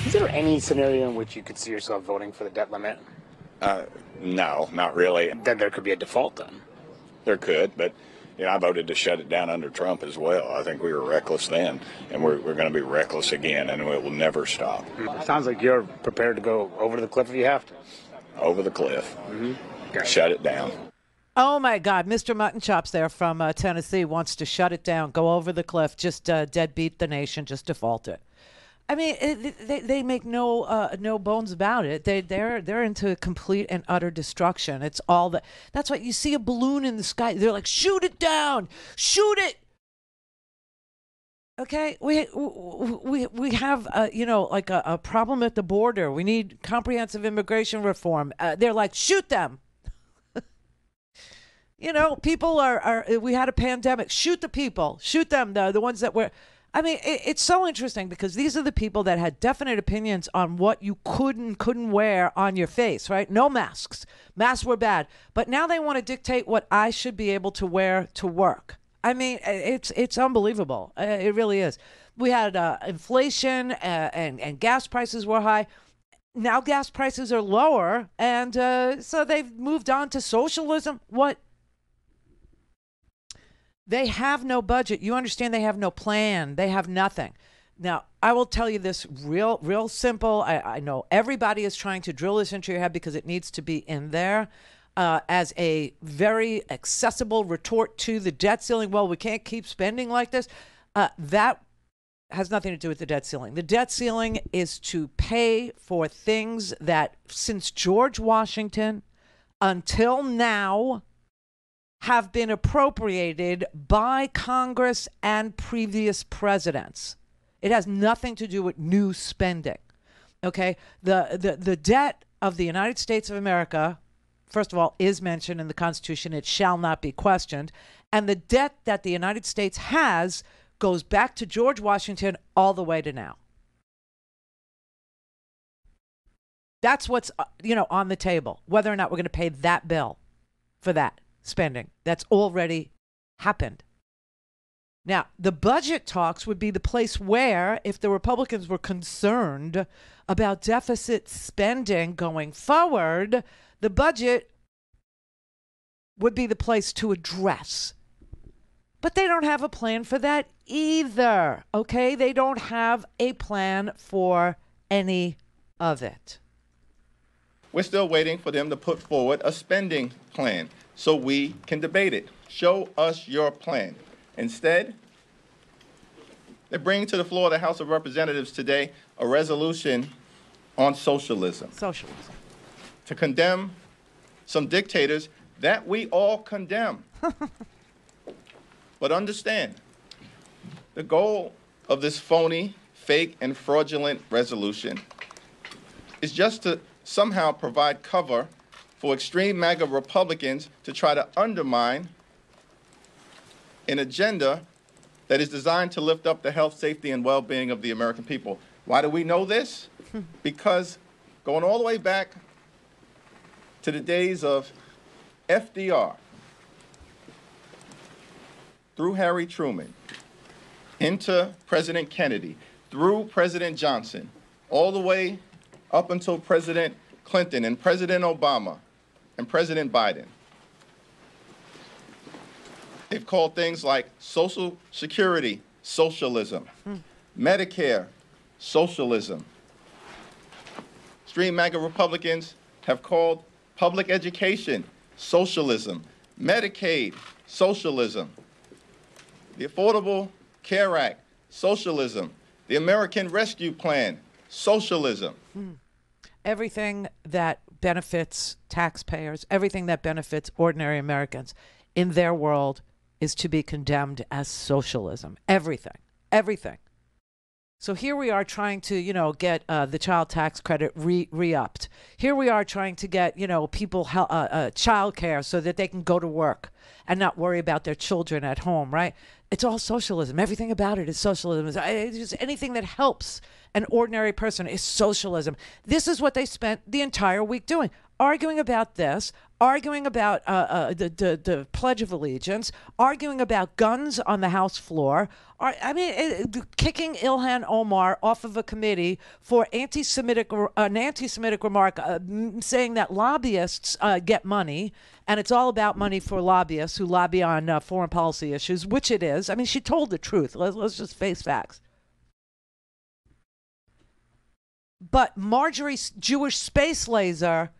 Is there any scenario in which you could see yourself voting for the debt limit? No, not really. Then there could be a default then. There could, but I voted to shut it down under Trump as well. I think we were reckless then, and we're going to be reckless again, and it will never stop. Sounds like you're prepared to go over the cliff if you have to. Over the cliff. Mm-hmm. Okay. Shut it down. Oh, my God. Mr. Mutton Chops there from Tennessee wants to shut it down, go over the cliff, just deadbeat the nation, just default it. They make no bones about it. They're into complete and utter destruction. It's all that. That's why you see a balloon in the sky. They're like, shoot it down, shoot it. Okay, we have a problem at the border. We need comprehensive immigration reform. They're like, shoot them. People are. We had a pandemic. Shoot the people. Shoot them. The ones that were. It's so interesting because these are the people that had definite opinions on what you could and couldn't wear on your face, right? No masks. Masks were bad. But now they want to dictate what I should be able to wear to work. It's unbelievable. It really is. We had inflation and gas prices were high. Now gas prices are lower, and so they've moved on to socialism. What? They have no budget. You understand they have no plan. They have nothing. Now, I will tell you this real simple. I know everybody is trying to drill this into your head because it needs to be in there as a very accessible retort to the debt ceiling. Well, we can't keep spending like this. That has nothing to do with the debt ceiling. The debt ceiling is to pay for things that, since George Washington until now, have been appropriated by Congress and previous presidents. It has nothing to do with new spending. Okay? The debt of the United States of America, first of all, is mentioned in the Constitution. It shall not be questioned. And the debt that the United States has goes back to George Washington all the way to now. That's what's, on the table, whether or not we're going to pay that bill for that spending. That's already happened. Now, the budget talks would be the place where, if the Republicans were concerned about deficit spending going forward, the budget would be the place to address. But they don't have a plan for that either, okay? They don't have a plan for any of it. We're still waiting for them to put forward a spending plan so we can debate it. Show us your plan. Instead, they're bringing to the floor of the House of Representatives today a resolution on socialism. Socialism. To condemn some dictators that we all condemn. But understand, the goal of this phony, fake, and fraudulent resolution is just to somehow provide cover for extreme MAGA Republicans to try to undermine an agenda that is designed to lift up the health, safety, and well-being of the American people. Why do we know this? Because going all the way back to the days of FDR, through Harry Truman, into President Kennedy, through President Johnson, all the way up until President Clinton and President Obama and President Biden. They've called things like Social Security socialism, Medicare socialism. Extreme MAGA Republicans have called public education socialism, Medicaid socialism, the Affordable Care Act socialism, the American Rescue Plan socialism. Everything that benefits taxpayers, everything that benefits ordinary Americans in their world is to be condemned as socialism. Everything. Everything. So here we are trying to, get the child tax credit re-upped. Here we are trying to get, people child care so that they can go to work and not worry about their children at home, right? It's all socialism. Everything about it is socialism. It's just anything that helps an ordinary person is socialism. This is what they spent the entire week doing, arguing about this, arguing about the Pledge of Allegiance, arguing about guns on the House floor. Kicking Ilhan Omar off of a committee for an anti-Semitic remark, saying that lobbyists get money, and it's all about money for lobbyists who lobby on foreign policy issues, which it is. I mean, she told the truth. Let's just face facts. But Marjorie's Jewish space laser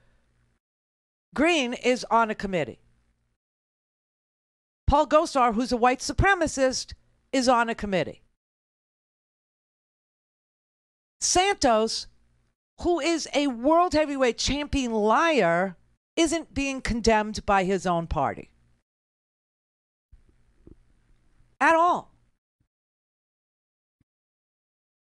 Green is on a committee. Paul Gosar, who's a white supremacist, is on a committee. Santos, who is a world heavyweight champion liar, isn't being condemned by his own party. At all.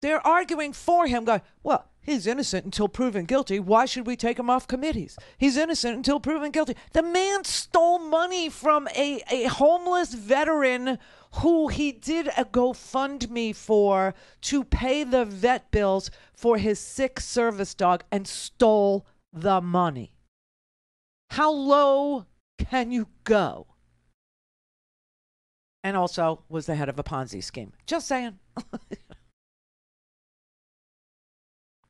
They're arguing for him, going, well, he's innocent until proven guilty. Why should we take him off committees? He's innocent until proven guilty. The man stole money from a homeless veteran who he did a GoFundMe for to pay the vet bills for his sick service dog and stole the money. How low can you go? And also was the head of a Ponzi scheme. Just saying.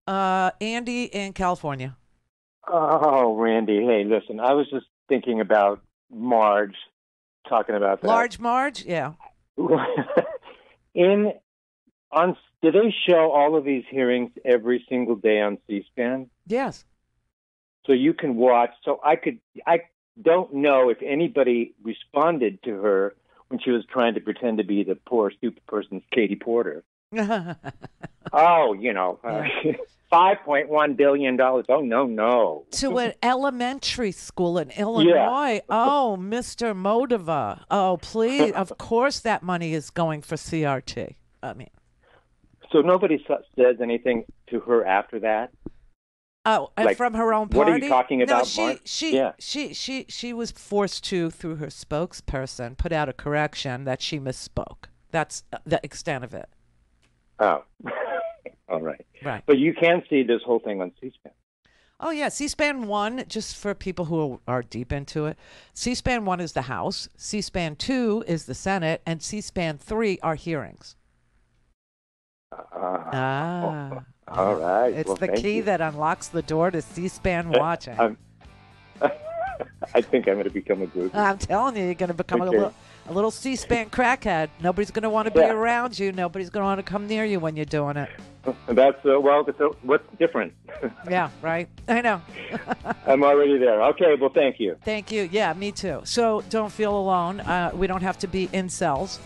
Andy in California. Oh, Randy. Hey, listen, I was just thinking about Marge, talking about that. Large Marge? Yeah. Do they show all of these hearings every single day on C-SPAN? Yes. So you can watch. So I don't know if anybody responded to her when she was trying to pretend to be the poor, stupid person's Katie Porter. Oh, $5.1 billion. Oh, no. To an elementary school in Illinois. Yeah. Oh, Mr. Modova. Oh, please. Of course that money is going for CRT. I mean. So nobody says anything to her after that? Oh, and from her own party? What are you talking about, No, Mark? she was forced to, through her spokesperson, put out a correction that she misspoke. That's the extent of it. Oh. All right. Right. But you can see this whole thing on C-SPAN. Oh, yeah. C-SPAN 1, just for people who are deep into it, C-SPAN 1 is the House, C-SPAN 2 is the Senate, and C-SPAN 3 are hearings. All right. It's well, the thank key you. that unlocks the door to C-SPAN watching. I think I'm going to become a groupie. I'm telling you, you're going to become Okay. a little C-SPAN crackhead. Nobody's going to want to be around you. Nobody's going to want to come near you when you're doing it. That's, what's different? Yeah, right. I know. I'm already there. Okay, well, thank you. Thank you. Yeah, me too. So don't feel alone. We don't have to be incels.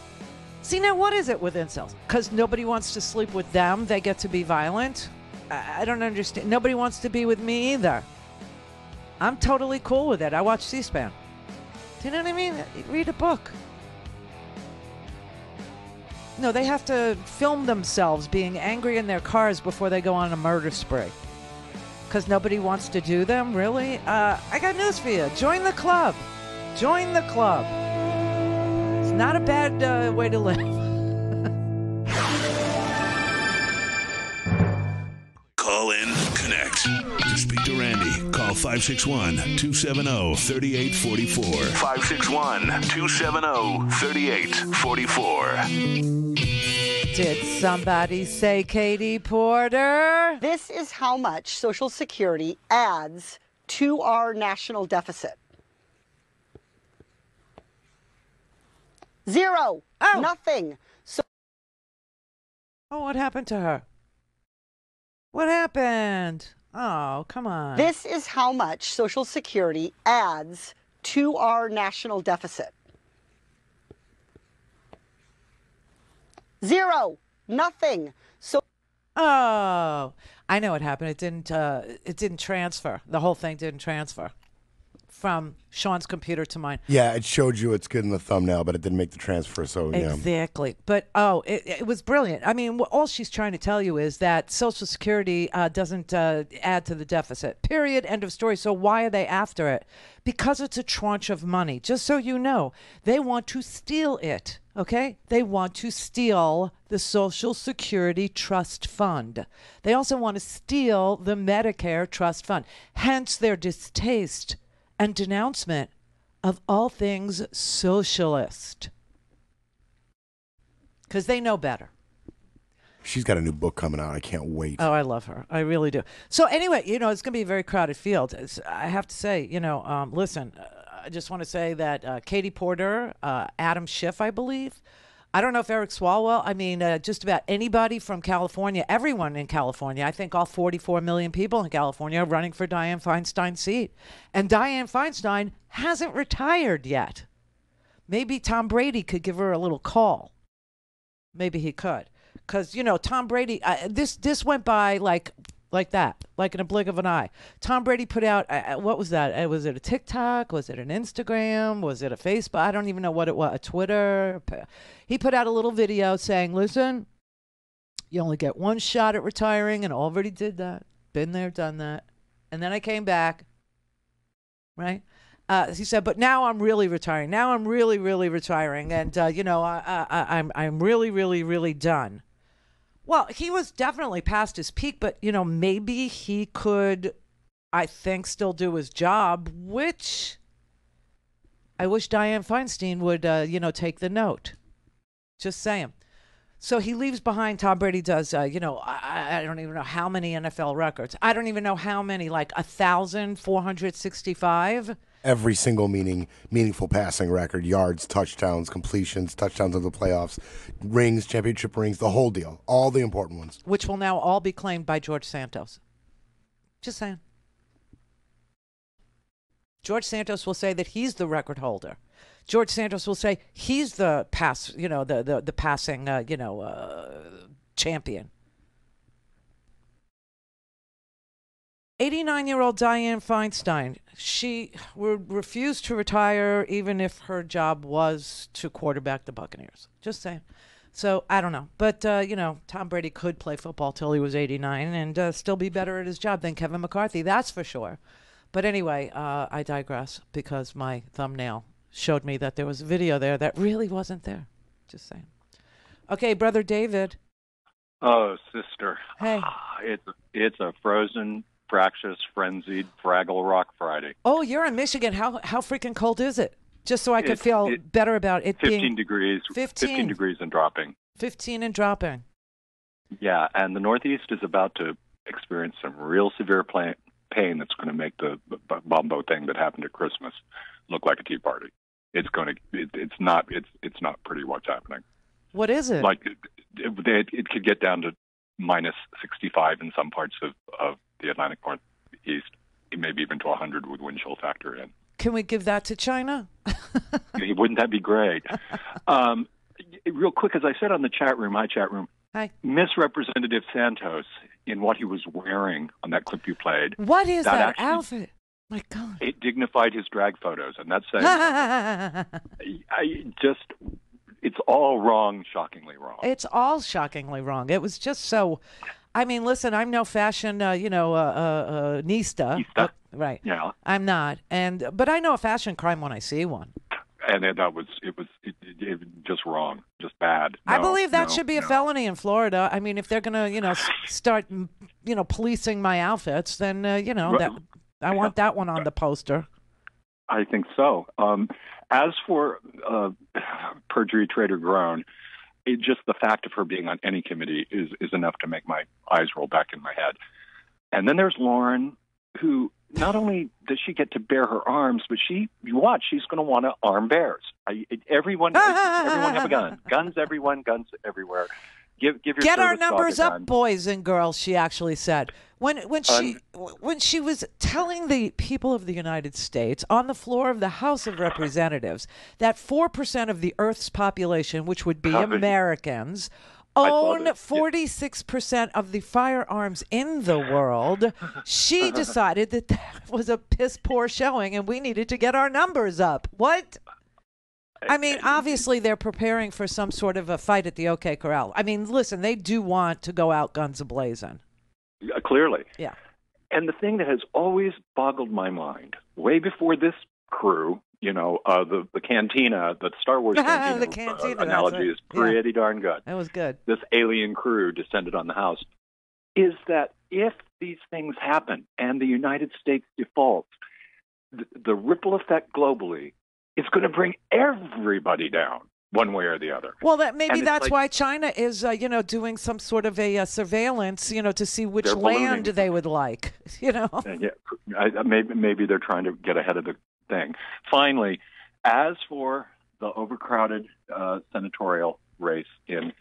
See, now what is it with incels? Because nobody wants to sleep with them. They get to be violent. I don't understand. Nobody wants to be with me either. I'm totally cool with it. I watch C-SPAN. Do you know what I mean? Read a book. No, they have to film themselves being angry in their cars before they go on a murder spree. Because nobody wants to do them? Really? I got news for you. Join the club. Join the club. It's not a bad way to live. Call in, connect. To speak to Randy, call 561-270-3844. 561-270-3844. Did somebody say Katie Porter? This is how much Social Security adds to our national deficit. Zero. Oh. Nothing. So. Oh, what happened to her? What happened? Oh, come on. This is how much Social Security adds to our national deficit. Zero. Nothing. So. Oh, I know what happened. It didn't transfer. The whole thing didn't transfer from Sean's computer to mine. Yeah, it showed you it's good in the thumbnail, but it didn't make the transfer. So yeah. Exactly. But it was brilliant. I mean, all she's trying to tell you is that Social Security doesn't add to the deficit. Period. End of story. So why are they after it? Because it's a tranche of money. Just so you know, they want to steal it. Okay? They want to steal the Social Security Trust Fund. They also want to steal the Medicare Trust Fund. Hence their distaste and denouncement of all things socialist. Because they know better. She's got a new book coming out. I can't wait. Oh, I love her. I really do. So anyway, it's going to be a very crowded field. I have to say, listen, I just want to say that Katie Porter, Adam Schiff, I believe. I don't know if Eric Swalwell. I mean, just about anybody from California, everyone in California. I think all 44 million people in California are running for Dianne Feinstein's seat. And Dianne Feinstein hasn't retired yet. Maybe Tom Brady could give her a little call. Maybe he could. Because, Tom Brady, this went by like that, like in a blink of an eye. Tom Brady put out, what was that? Was it a TikTok? Was it an Instagram? Was it a Facebook? I don't even know what it was, a Twitter. He put out a little video saying, listen, you only get one shot at retiring, and already did that. Been there, done that. And then I came back, right? He said, but now I'm really retiring. Now I'm really, really retiring. And, I'm really, really, really done. Well, he was definitely past his peak, but, maybe he could, I think, still do his job, which I wish Dianne Feinstein would, take the note. Just saying. So he leaves behind, Tom Brady does, I don't even know how many NFL records. I don't even know how many, like 1,465. Every single meaningful passing record, yards, touchdowns, completions, touchdowns of the playoffs, rings, championship rings, the whole deal, all the important ones. Which will now all be claimed by George Santos. Just saying. George Santos will say that he's the record holder. George Santos will say he's the pass, the passing, champion. 89-year-old Dianne Feinstein, she would refuse to retire even if her job was to quarterback the Buccaneers. Just saying. So, I don't know. But, Tom Brady could play football till he was 89 and still be better at his job than Kevin McCarthy. That's for sure. But anyway, I digress because my thumbnail showed me that there was a video there that really wasn't there. Just saying. Okay, Brother David. Oh, sister. Hey. It's a frozen, fractious, frenzied Fraggle Rock Friday. Oh, you're in Michigan. How freaking cold is it? Just so I could feel better about it 15 being... degrees. 15 degrees and dropping. 15 and dropping. Yeah, and the Northeast is about to experience some real severe pain that's going to make the Bombo thing that happened at Christmas look like a tea party. It's going to. It's not pretty what's happening. What is it? Like it could get down to minus 65 in some parts of the Atlantic Northeast, maybe even to 100 with wind chill factor in. Can we give that to China? Wouldn't that be great? Real quick, as I said on the chat room, Hi. Miss Representative Santos, in what he was wearing on that clip you played. What is that outfit? My God. It dignified his drag photos, and that's saying it's all wrong, shockingly wrong. It's all shockingly wrong. It was just so... I mean, listen, I'm no fashion, nista. Right. Yeah. I'm not. But I know a fashion crime when I see one. And it was just wrong, just bad. I believe that should be a felony in Florida. I mean, if they're going to, start, policing my outfits, then, that I want that one on the poster. I think so. As for perjury, trade, or groan, just the fact of her being on any committee is enough to make my eyes roll back in my head. And then there's Lauren, who not only does she get to bear her arms, but she's going to want to arm bears. Everyone have a gun. Guns, everyone, guns everywhere. Give your Get our service dog numbers a up, gun. boys and girls, she actually said. When she was telling the people of the United States on the floor of the House of Representatives that 4% of the Earth's population, which would be Americans, own 46% of the firearms in the world, she decided that was a piss poor showing and we needed to get our numbers up. What? I mean, obviously they're preparing for some sort of a fight at the OK Corral. I mean, listen, they do want to go out guns a-blazing. Clearly. Yeah. And the thing that has always boggled my mind, way before this crew, the cantina, the Star Wars cantina, analogy is pretty darn good. That was good. This alien crew descended on the house, is that if these things happen and the United States defaults, the ripple effect globally is going to bring everybody down one way or the other. Well, that's why China is, doing some sort of a surveillance, to see which land they would like, Yeah, maybe they're trying to get ahead of the thing. Finally, as for the overcrowded senatorial race in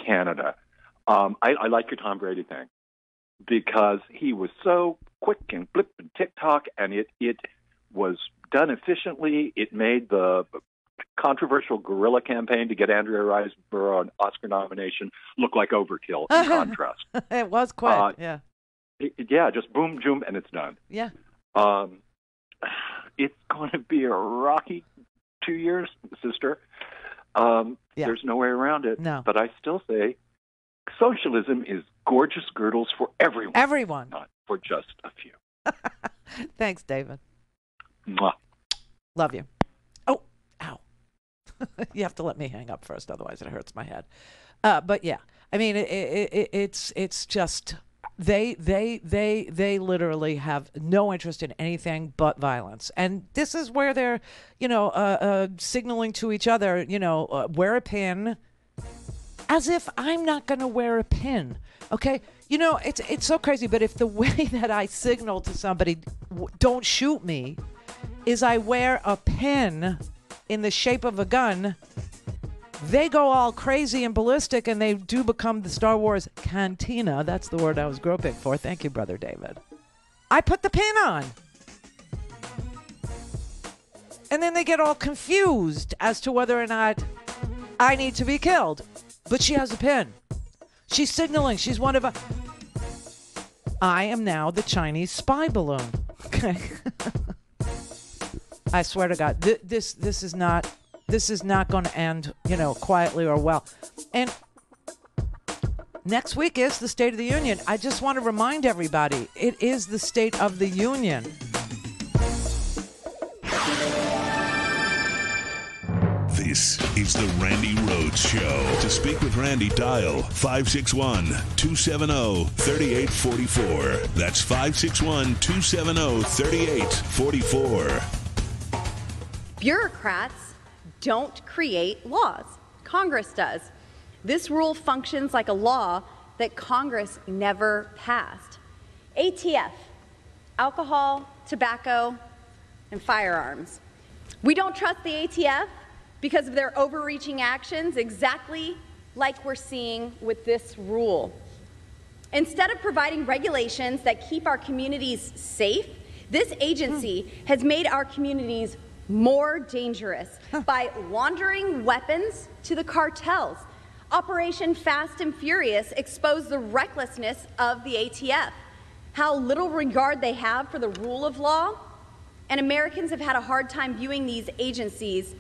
Canada, I like your Tom Brady thing because he was so quick and flip and TikTok, and it was done efficiently. It made the controversial guerrilla campaign to get Andrea Riseborough an Oscar nomination look like overkill in contrast. It was quick, yeah. Just boom, zoom, and it's done. Yeah. It's going to be a rocky 2 years, sister. There's no way around it. No. But I still say socialism is gorgeous girdles for everyone. Everyone. Not for just a few. Thanks, David. Mwah. Love you. Oh, ow. You have to let me hang up first, otherwise it hurts my head. But yeah, I mean, it's just they literally have no interest in anything but violence, and this is where they're, signaling to each other, wear a pin, as if I'm not going to wear a pin. Okay, it's so crazy, but if the way that I signal to somebody, don't shoot me, is I wear a pin in the shape of a gun, they go all crazy and ballistic, and they do become the Star Wars cantina. That's the word I was groping for. Thank you, Brother David. I put the pin on. And then they get all confused as to whether or not I need to be killed. But she has a pin. She's signaling. She's one of a... I am now the Chinese spy balloon. Okay. I swear to God, this is not going to end, quietly or well. And next week is the State of the Union. I just want to remind everybody, it is the State of the Union. This is the Randi Rhodes Show. To speak with Randi, dial 561-270-3844. That's 561-270-3844. Bureaucrats don't create laws. Congress does. This rule functions like a law that Congress never passed. ATF, alcohol, tobacco, and firearms. We don't trust the ATF because of their overreaching actions, exactly like we're seeing with this rule. Instead of providing regulations that keep our communities safe, this agency has made our communities more dangerous by laundering weapons to the cartels. Operation Fast and Furious exposed the recklessness of the ATF, how little regard they have for the rule of law, and Americans have had a hard time viewing these agencies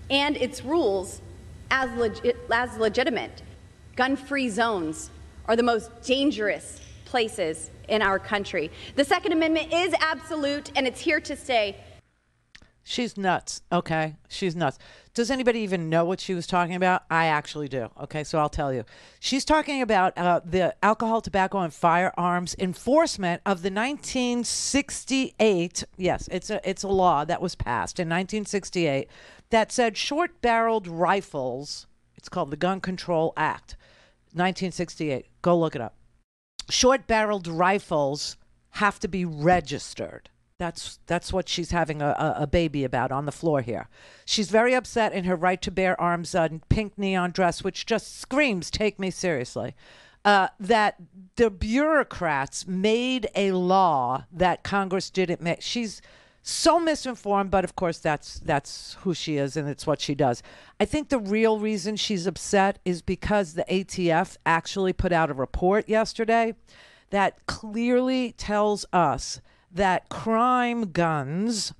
and its rules as legitimate. Gun-free zones are the most dangerous places in our country. The Second Amendment is absolute, and it's here to stay. She's nuts, okay? She's nuts. Does anybody even know what she was talking about? I actually do, okay? So I'll tell you. She's talking about the alcohol, tobacco, and firearms enforcement of the 1968, yes, it's a law that was passed in 1968 that said short-barreled rifles, it's called the Gun Control Act, 1968. Go look it up. Short-barreled rifles have to be registered. That's what she's having a baby about on the floor here. She's very upset in her right to bear arms pink neon dress, which just screams, take me seriously, that the bureaucrats made a law that Congress didn't make. She's so misinformed, but of course that's who she is and it's what she does. I think the real reason she's upset is because the ATF actually put out a report yesterday that clearly tells us that crime guns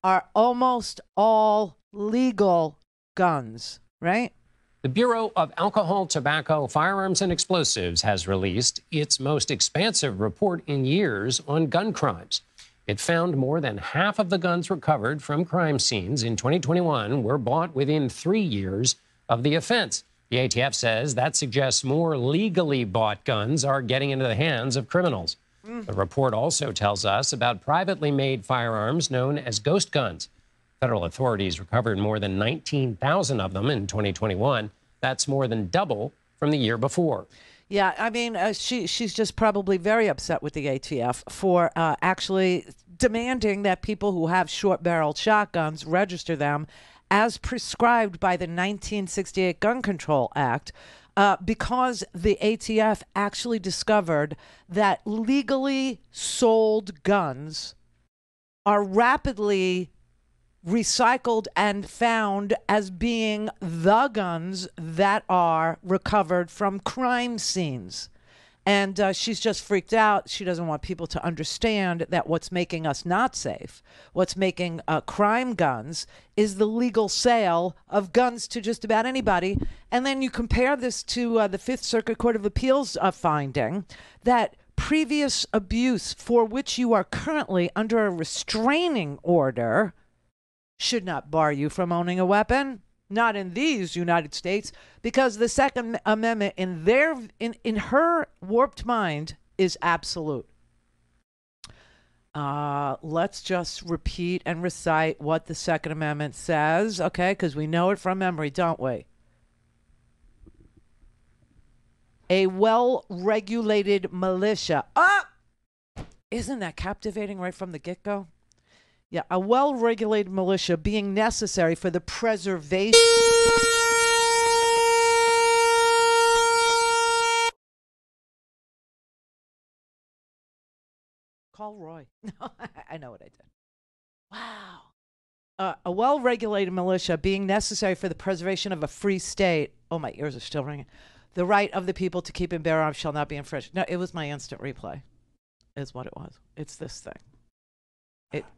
are almost all legal guns, right? The Bureau of Alcohol, Tobacco, Firearms, and Explosives has released its most expansive report in years on gun crimes. It found more than half of the guns recovered from crime scenes in 2021 were bought within 3 years of the offense. The ATF says that suggests more legally bought guns are getting into the hands of criminals. The report also tells us about privately made firearms known as ghost guns. Federal authorities recovered more than 19,000 of them in 2021. That's more than double from the year before. Yeah, I mean, she's just probably very upset with the ATF for actually demanding that people who have short-barreled shotguns register them as prescribed by the 1968 Gun Control Act, because the ATF actually discovered that legally sold guns are rapidly recycled and found as being the guns that are recovered from crime scenes. And she's just freaked out. She doesn't want people to understand that what's making us not safe, what's making crime guns, is the legal sale of guns to just about anybody. And then you compare this to the Fifth Circuit Court of Appeals finding that previous abuse for which you are currently under a restraining order should not bar you from owning a weapon. Not in these United States, because the Second Amendment in her warped mind is absolute. Let's just repeat and recite what the Second Amendment says, okay? Because we know it from memory, don't we? A well-regulated militia. Isn't that captivating right from the get-go? Yeah, a well-regulated militia being necessary for the preservation. Call Roy. No, I know what I did. Wow. A well-regulated militia being necessary for the preservation of a free state Oh, my ears are still ringing. The right of the people to keep and bear arms shall not be infringed. No, it was my instant replay, is what it was. It's this thing.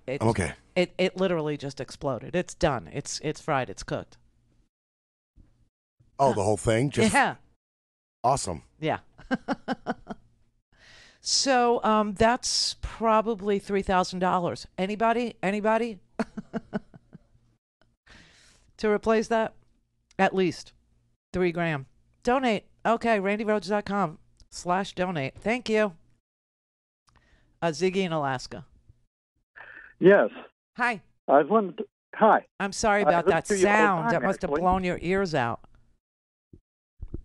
Okay. It literally just exploded. It's done. It's fried. It's cooked. Oh, the whole thing? Just yeah. Awesome. Yeah. So that's probably $3,000. Anybody? To replace that? At least $3,000. Donate. Okay, RandiRhodes.com/donate. Thank you. Ziggy in Alaska. Yes. Hi. I was wondering. Hi. I'm sorry about that sound. That must have blown your ears out.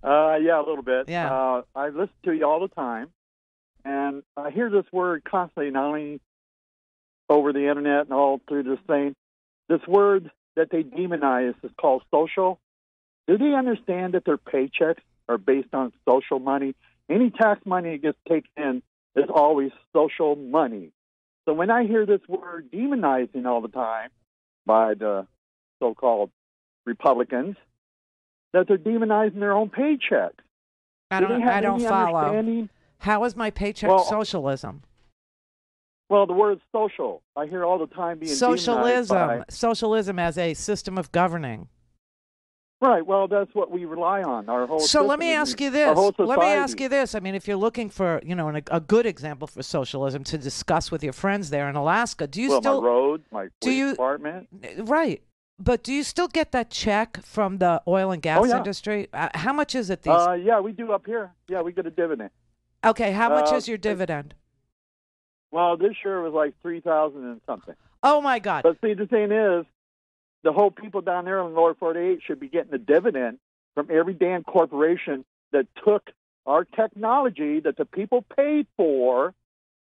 Yeah, a little bit. Yeah. I listen to you all the time, and I hear this word constantly, not only over the internet and all through this thing. This word that they demonize is called social. Do they understand that their paychecks are based on social money? Any tax money that gets taken in is always social money. So when I hear this word demonizing all the time by the so-called Republicans, that they're demonizing their own paychecks. I don't follow. How is my paycheck socialism? Well, the word social, I hear all the time being demonized by... Socialism as a system of governing. Right. Well, that's what we rely on. Our whole. So let me ask you this. Let me ask you this. I mean, if you're looking for, a good example for socialism to discuss with your friends there in Alaska, do you still? My roads, my police department. Right. But do you still get that check from the oil and gas industry? How much is it? Yeah, we do up here. Yeah, we get a dividend. Okay. How much is your dividend? Well, this year it was like 3,000 and something. Oh my God! But see, the thing is, the whole people down there in the lower 48 should be getting a dividend from every damn corporation that took our technology that the people paid for.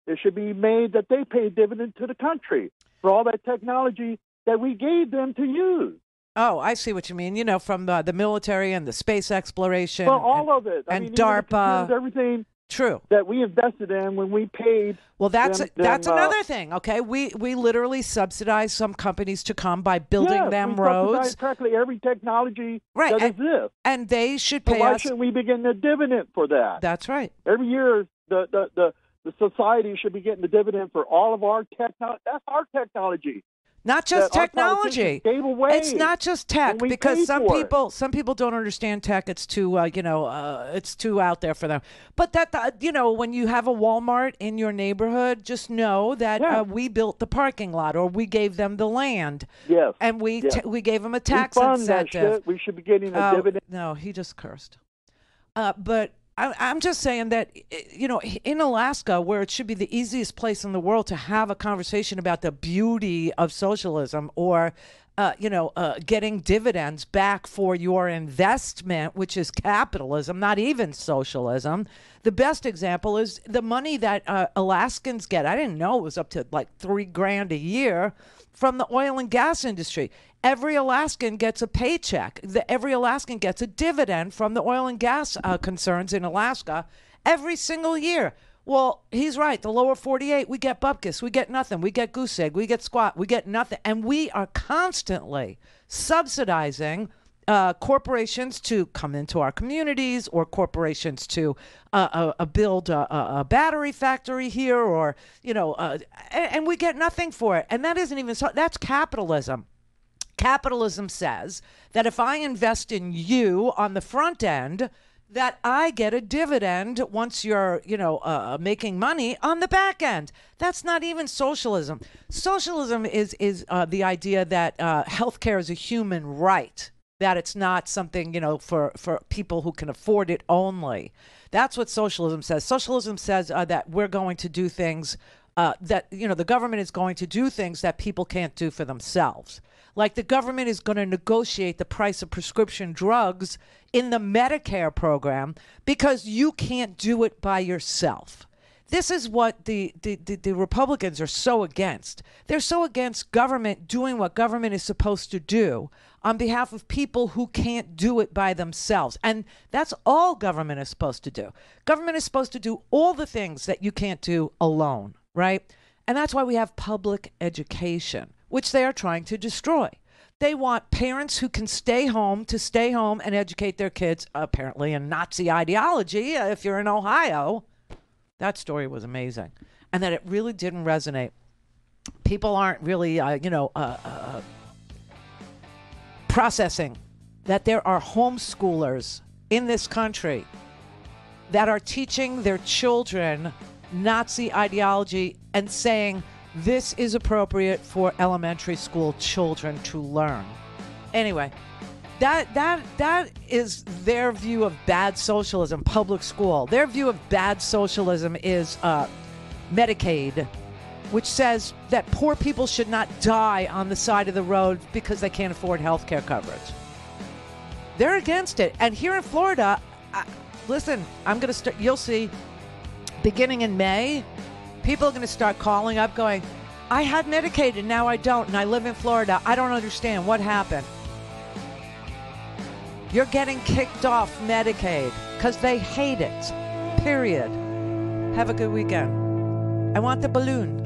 It should be made that they pay dividend to the country for all that technology that we gave them to use. Oh, I see what you mean. From the military and the space exploration. Well, all of it. And DARPA. Everything. True. That we invested in when we paid. Well, that's another thing. Okay, we literally subsidize some companies to come by building them roads. Subsidize practically every technology that exists, and they should pay us. Why us. shouldn't we be getting a dividend for that? That's right. Every year, the society should be getting the dividend for all of our technology. That's our technology. Not just technology. It's not just tech, because some people don't understand tech. It's too it's too out there for them. But when you have a Walmart in your neighborhood, just know that we built the parking lot, or we gave them the land. Yes. And we gave them a tax incentive. That shit. We should be getting a dividend. No, he just cursed. But I'm just saying that, in Alaska, where it should be the easiest place in the world to have a conversation about the beauty of socialism, or, getting dividends back for your investment, which is capitalism, not even socialism. The best example is the money that Alaskans get. I didn't know it was up to like $3,000 a year from the oil and gas industry. Every Alaskan gets a paycheck. Every Alaskan gets a dividend from the oil and gas concerns in Alaska every single year. Well, he's right. The lower 48, we get bupkis. We get nothing. We get goose egg. We get squat. We get nothing. And we are constantly subsidizing corporations to come into our communities, or corporations to build a battery factory here, or, and we get nothing for it. And that isn't even that's capitalism. Capitalism says that if I invest in you on the front end, that I get a dividend once you're, making money on the back end. That's not even socialism. Socialism is the idea that healthcare is a human right, that it's not something, for people who can afford it only. That's what socialism says. Socialism says that we're going to do things that, the government is going to do things that people can't do for themselves. Like the government is going to negotiate the price of prescription drugs in the Medicare program because you can't do it by yourself. This is what the Republicans are so against. They're so against government doing what government is supposed to do on behalf of people who can't do it by themselves. And that's all government is supposed to do. Government is supposed to do all the things that you can't do alone, right? And that's why we have public education, which they are trying to destroy. They want parents who can stay home and educate their kids, apparently in Nazi ideology, if you're in Ohio. That story was amazing. And that it really didn't resonate. People aren't really, processing that there are homeschoolers in this country that are teaching their children Nazi ideology and saying this is appropriate for elementary school children to learn. Anyway, that is their view of bad socialism, public school. Their view of bad socialism is Medicaid, which says that poor people should not die on the side of the road because they can't afford health care coverage. They're against it. And here in Florida, listen, I'm going to start, you'll see, beginning in May, people are going to start calling up going, I had Medicaid and now I don't, and I live in Florida. I don't understand. What happened? You're getting kicked off Medicaid because they hate it. Period. Have a good weekend. I want the balloon.